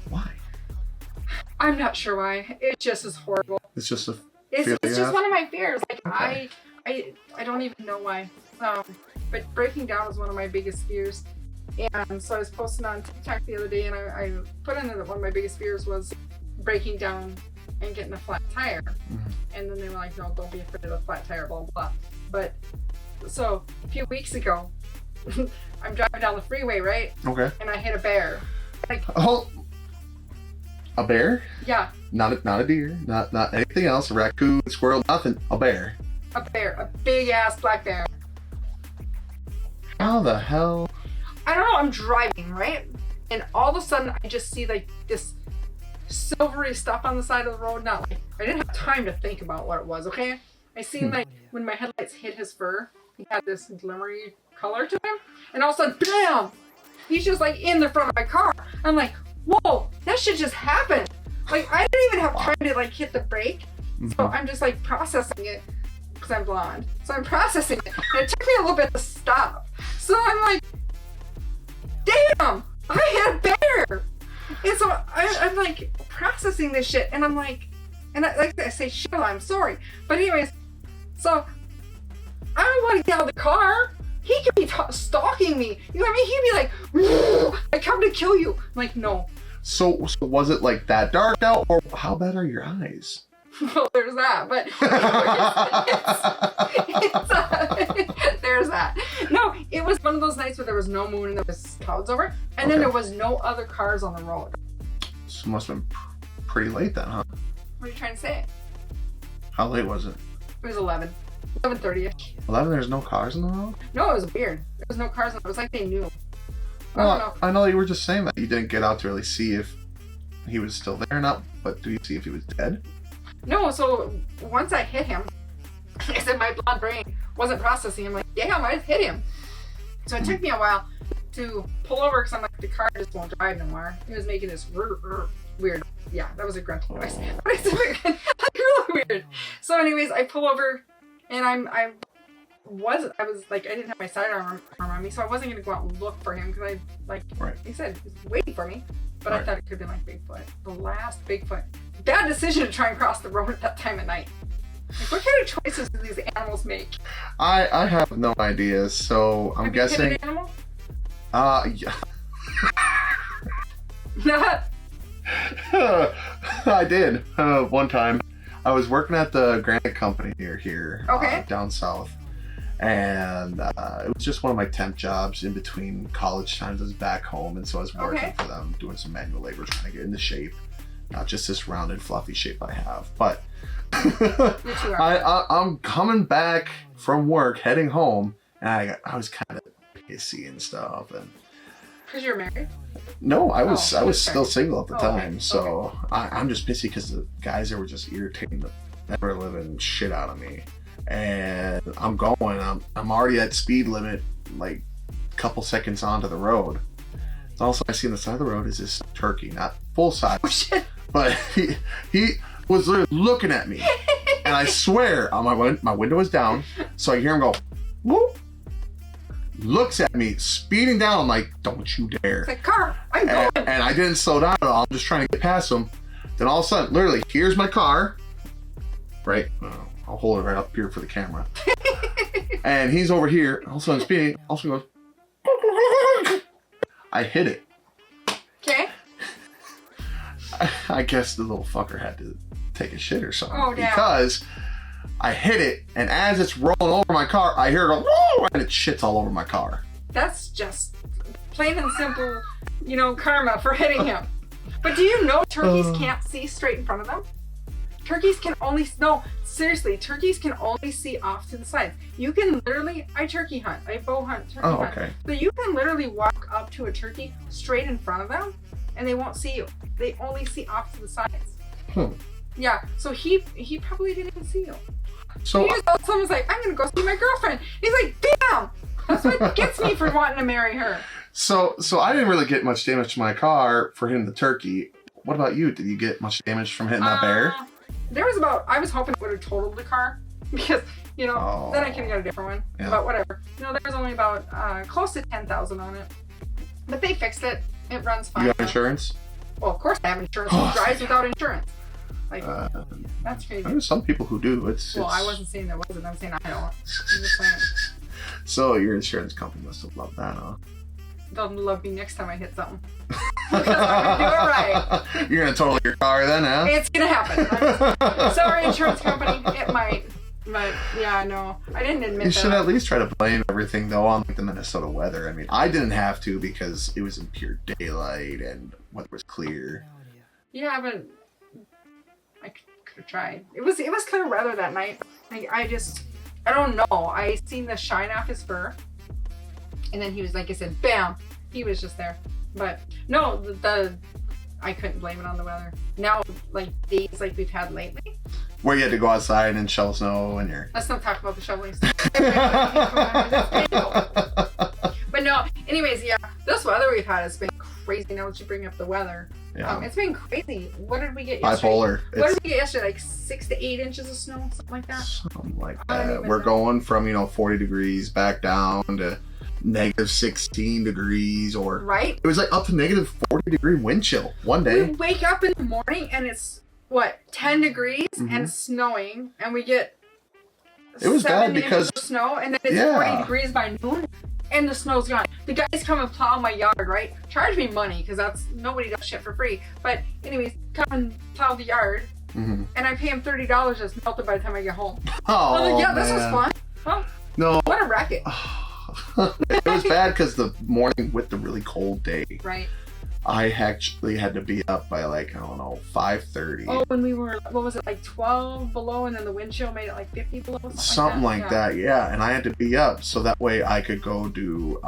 Why? I'm not sure why. It just is horrible. It's just a It's fear you just have? one of my fears. Like Okay. I don't even know why. But breaking down is one of my biggest fears. And so I was posting on TikTok the other day, and I put in that one of my biggest fears was breaking down and getting a flat tire. And then they were like, no, don't be afraid of a flat tire, blah, blah, blah. But so a few weeks ago, I'm driving down the freeway, right? Okay. And I hit a bear. Like, Oh, a bear? yeah, Not a deer. Not anything else. A raccoon, squirrel, nothing. A bear. a bear, a big ass black bear. How the hell? I don't know, I'm driving, right? And all of a sudden I just see like this silvery stuff on the side of the road. Not like, I didn't have time to think about what it was, okay? I seen like when my headlights hit his fur, he had this glimmery color to him. And all of a sudden, bam! He's just like in the front of my car. I'm like, whoa, that shit just happened. Like I didn't even have time to like hit the brake. So I'm just like processing it because I'm blonde. So I'm processing it. And it took me a little bit to stop. So I'm like, damn, I hit a bear. And so I'm like processing this shit. And I'm like, and I say, shit, I'm sorry. But anyways, so I don't want to get out of the car. He could be stalking me. You know what I mean? He'd be like, I come to kill you. I'm like, no. So was it like that dark out, or how bad are your eyes? Well, there's that, but there's that. No, it was one of those nights where there was no moon and there was clouds over, and then Okay. there was no other cars on the road. So it must have been pretty late then, huh? What are you trying to say? How late was it? It was 11:30ish. 11. There's no cars on the road. No, it was weird. There was no cars on it. It was like they knew. I don't Well, know. I know you were just saying that you didn't get out to really see if he was still there or not, but do you see if he was dead? No, so once I hit him, I said my blonde brain wasn't processing. I'm like, damn, I hit him. So it took me a while to pull over because I'm like, the car just won't drive no more. He was making this weird, yeah, that was a grunting noise. But it's like really weird. So anyways, I pull over and I was like, I didn't have my sidearm on me, so I wasn't gonna go out and look for him because I like, Right. he said he was waiting for me, but I Right. thought it could have been like Bigfoot, the last Bigfoot. Bad decision to try and cross the road at that time of night. Like, what kind of choices do these animals make? I have no idea, so I'm Have you hit guessing. an animal? Yeah. I did one time. I was working at the granite company near here, Okay. down south, and it was just one of my temp jobs in between college times. I was back home, and so I was working Okay. for them, doing some manual labor, trying to get into shape, not just this rounded, fluffy shape I have. But You two are. I'm coming back from work, heading home, and I was kind of pissy and stuff, and. Because you're married? No, I was Oh, I was okay. still single at the Oh, okay. time, so I'm just pissy because the guys there were just irritating the ever living shit out of me, and I'm going. I'm already at speed limit, like a couple seconds onto the road. Also, I see on the side of the road is this turkey, not full size, Oh shit. but he was literally looking at me, and I swear, my window was down, so I hear him go, whoop. Looks at me, speeding down. I'm like, don't you dare. It's like, car, I'm going. And I didn't slow down at all. I'm just trying to get past him. Then all of a sudden, literally, here's my car. Right? I'll hold it right up here for the camera. And he's over here. All of a sudden, speeding. Also goes. I hit it. Okay. I guess the little fucker had to take a shit or something. Oh, damn. Because I hit it, and as it's rolling over my car, I hear it go, woo, and it shits all over my car. That's just plain and simple, karma for hitting him. But do you know turkeys can't see straight in front of them? Turkeys can only, no, seriously, turkeys can only see off to the sides. You can literally, I turkey hunt, I bow hunt, turkey Oh, hunt. okay. So you can literally walk up to a turkey straight in front of them and they won't see you. They only see off to the sides. Yeah, so he probably didn't even see you. So, He just all of a sudden was like, I'm gonna go see my girlfriend. He's like, damn! That's what gets me for wanting to marry her. so I didn't really get much damage to my car for hitting the turkey. What about you? Did you get much damage from hitting that bear? There was I was hoping it would have totaled the car because, then I could have got a different one. Yeah. But whatever. There was only about close to 10,000 on it. But they fixed it. It runs fine. You got now. insurance? Well, of course I have insurance. Who drives without insurance? Like, that's crazy. There's some people who do. Well, I wasn't saying there wasn't. I'm saying I don't. I'm just saying. So your insurance company must have loved that, huh? They'll love me next time I hit something. Because I'm gonna do it right. You're gonna total your car then, huh? It's gonna happen. Sorry, insurance company. It might. But yeah, no, I didn't admit You that. should at least try to blame everything though on like the Minnesota weather. I mean, I didn't have to because it was in pure daylight and weather was clear. Yeah, but I could have tried. It was clear weather that night. Like I don't know. I seen the shine off his fur, and then he was like I said, bam. He was just there. But no, I couldn't blame it on the weather. Now, like days like we've had lately. Where you had to go outside and shovel snow and you're. Let's not talk about the shoveling stuff. But no, anyways, yeah, this weather we've had has been crazy. Now that you bring up the weather, Yeah. it's been crazy. What did we get yesterday? Bipolar. What did we get yesterday? Like 6 to 8 inches of snow, something like that. Something like I don't that. even We're know. going from 40 degrees back down to negative 16 degrees, or Right? it was like up to negative 40 degree wind chill one We day. wake up in the morning and it's 10 degrees Mhm. and snowing, and we get It was 7 bad because- inches of snow, and then it's Yeah. 40 degrees by noon, and the snow's gone. The guys come and plow my yard, right? Charge me money because nobody does shit for free. But anyways, come and plow the yard, Mm-hmm. and I pay him $30 just melted by the time I get home. Oh, I was like, yeah, this was man. fun. Huh? No. What a racket, It was bad because the morning with the really cold day, right? I actually had to be up by 5:30. Oh, when we were, what was it, like 12 below, and then the wind chill made it like 50 below? Something like Yeah. that, yeah. And I had to be up so that way I could go do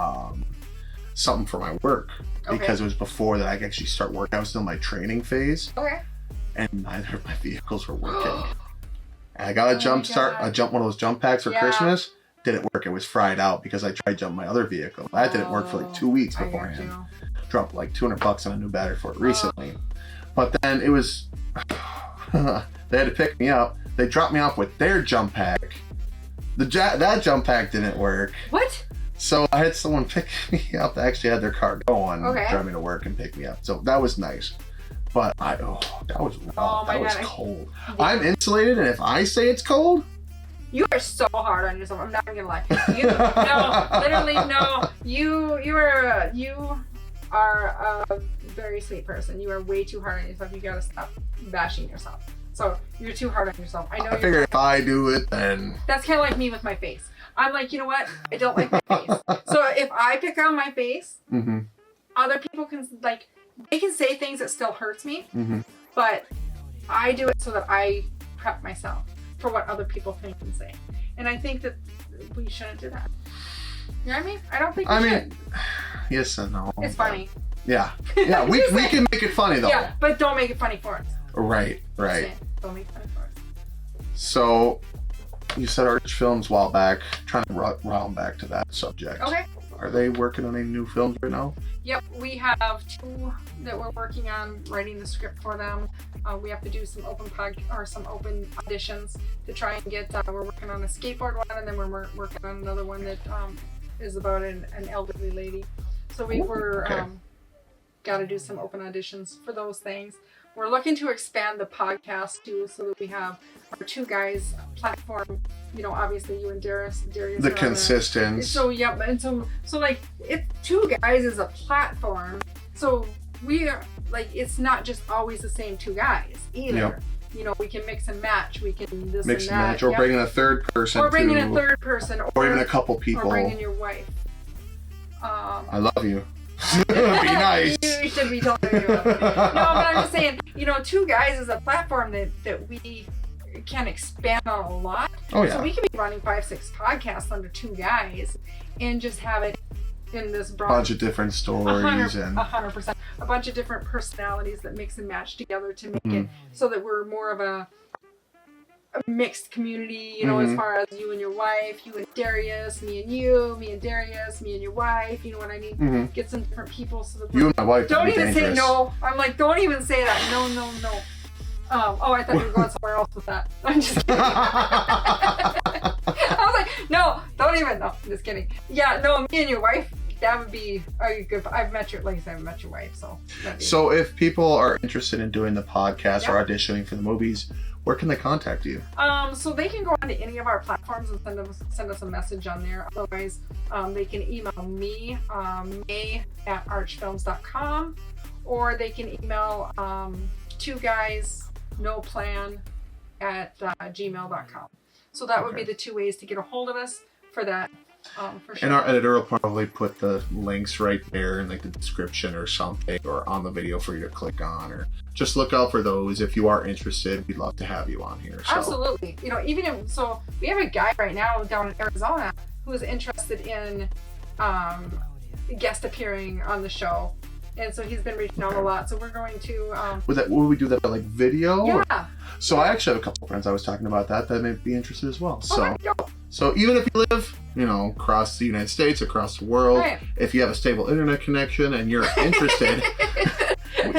something for my work because it was before that I could actually start work. I was still in my training phase, Okay. and neither of my vehicles were working. And I got a Oh jump my start, God. one of those jump packs for Yeah. Christmas. Didn't work. It was fried out because I tried jumping my other vehicle. That didn't work for 2 weeks I got beforehand. you. Dropped like $200 on a new battery for it recently. But then it was, they had to pick me up. They dropped me off with their jump pack. That jump pack didn't work. What? So I had someone pick me up. They actually had their car going, Okay. drive me to work and pick me up. So that was nice. But that was rough. Oh my that was God. cold. I'm insulated, and if I say it's cold, You are so hard on yourself. I'm not gonna lie. No, literally no. You are a very sweet person. You are way too hard on yourself. You gotta stop bashing yourself. So you're too hard on yourself. I know. I figure if I do it, then That's kind of like me with my face. I'm like, you know what? I don't like my face. So if I pick on my face, mhm, other people can they can say things that still hurts me, mhm. but I do it so that I prep myself for what other people think and say. And I think that we shouldn't do that. You know what I mean? I don't think we should. Yes and no. It's funny. Yeah, yeah. we can make it funny though. Yeah, but don't make it funny for us. Right. Just saying, don't make it funny for us. So you said Arch Films a while back, trying to round back to that subject. Okay. Are they working on any new films right now? Yep, we have 2 that we're working on writing the script for them. We have to do some open auditions to try and get. We're working on a skateboard one, and then we're working on another one that is about an elderly lady. So we were okay. got to do some open auditions for those things. We're looking to expand the podcast too, so that we have our 2 guys platform. You know, obviously you and Darius. The are on there. consistence. So yeah, and so like it 2 guys is a platform. So we are like, it's not just always the same 2 guys either. Yep. You know, we can mix and match. We can this Mix and and that. match, or Yep. bringing a third person, or bringing to, a third person, or even a couple people. or bringing your wife. I love you. Be nice. You should be telling me about it. No, but I'm just saying, you know, 2 guys is a platform that we can expand on a lot. Oh yeah. So we can be running 5-6 podcasts under 2 guys and just have it in this broad Bunch of different stories and 100%. A bunch of different personalities that mix and match together to make Mhm. it so that we're more of a mixed community, you know, as Mhm. far as you and your wife, you and Darius, me and you, me and Darius, me and your wife, you know what I mean? Mhm. Get some different people so that You and my wife. don't would be even dangerous. say no. I'm like, don't even say that. No, no, no. Oh, I thought you were going somewhere else with that. I'm just kidding. I was like, no, don't even. No, I'm just kidding. Yeah, no, me and your wife think that would be a good. I've met your, like I said, I've met your wife, so. So if people are interested in doing the podcast Yeah. or auditioning for the movies, where can they contact you? So they can go onto any of our platforms and send us a message on there. Otherwise, they can email me, may@archfilms.com, or they can email 2guysnoplan@gmail.com. So that would be Okay. the 2 ways to get a hold of us for that. For sure. And our editor will probably put the links right there in like the description or something, or on the video for you to click on, or just look out for those. If you are interested, we'd love to have you on here. So. Absolutely. You know, even if, so we have a guy right now down in Arizona who is interested in guest appearing on the show. And so he's been reaching out a lot. So we're going to Would we do that by like video? Or- yeah. So I actually have a couple of friends I was talking about that may be interested as well. Oh, So there you go. so even if you live, you know, across the United States, across the world, Right. if you have a stable internet connection and you're interested,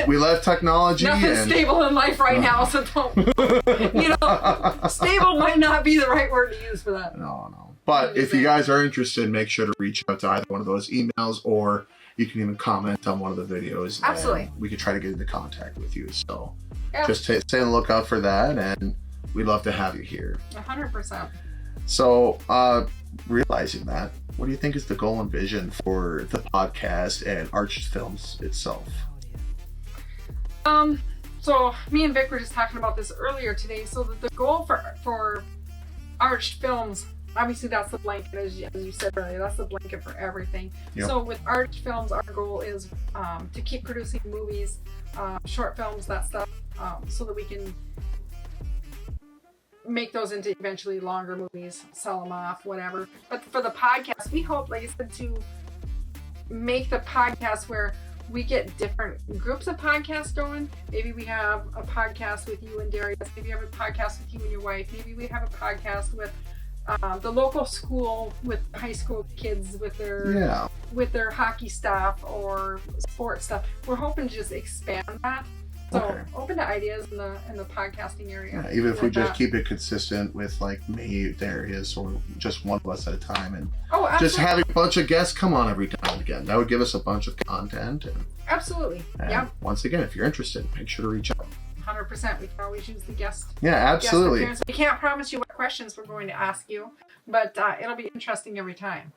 we love technology. Nothing's and stable in life right now, so don't, you know, stable might not be the right word to use for that. No. But if you guys are interested, make sure to reach out to either one of those emails, or you can even comment on one of the videos. Absolutely. And we could try to get into contact with you. So Yeah. just stay on the lookout for that, and we'd love to have you here. 100%. So realizing that, what do you think is the goal and vision for the podcast and Arch Films itself? So me and Vic were just talking about this earlier today. So the goal for Arched Films, obviously that's the blanket, as you said earlier, that's the blanket for everything. Yep. So with Arched Films, our goal is to keep producing movies, short films, that stuff, so that we can make those into eventually longer movies, sell them off, whatever. But for the podcast, we hope, like I said, to make the podcast where we get different groups of podcasts going. Maybe we have a podcast with you and Darius. Maybe we have a podcast with you and your wife. Maybe we have a podcast with the local school, with high school kids with their hockey stuff or sports stuff. We're hoping to just expand that. So Okay. open to ideas in the podcasting area. Yeah, even if we with just that. keep it consistent with like me, Darius, or just one of us at a time, and Oh, absolutely. just having a bunch of guests come on every time and again. That would give us a bunch of content. Absolutely. And Yeah, once again, if you're interested, make sure to reach out. 100%. We can always use the guest. Yeah, absolutely. Guest appearance. We can't promise you what questions we're going to ask you, but it'll be interesting every time.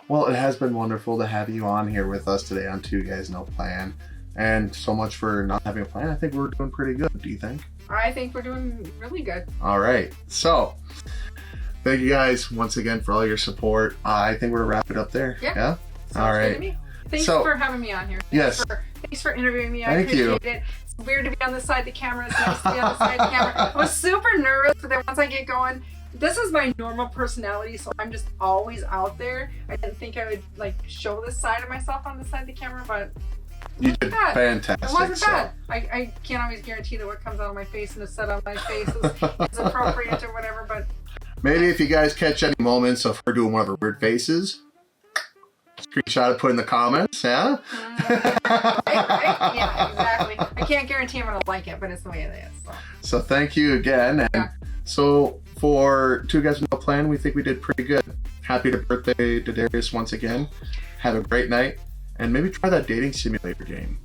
Well, it has been wonderful to have you on here with us today on Two Guys No Plan. And so much for not having a plan. I think we're doing pretty good. Do you think? I think we're doing really good. All right. So, thank you guys once again for all your support. I think we're gonna wrap it up there. Yeah. Yeah. Sounds All good right. to me. Thanks So- for having me on here. Yes. Thanks for interviewing me. I Thank you. appreciate it. It's weird to be on this side of the camera. It's nice to be on the side of the camera. I was super nervous, but then once I get going, this is my normal personality, so I'm just always out there. I didn't think I would like show this side of myself on the side of the camera, but You it did wasn't bad. fantastic. It wasn't so- bad. I can't always guarantee that what comes out of my face and is said on my face is appropriate or whatever, but Maybe if you guys catch any moments of her doing one of her weird faces, screenshot it, put in the comments. Yeah. right? Yeah, exactly. I can't guarantee I'm gonna like it, but it's the way it is. So. So thank you again. And Yeah. so for Two Guys No Plan, we think we did pretty good. Happy birthday to Darius once again. Have a great night, and maybe try that dating simulator game.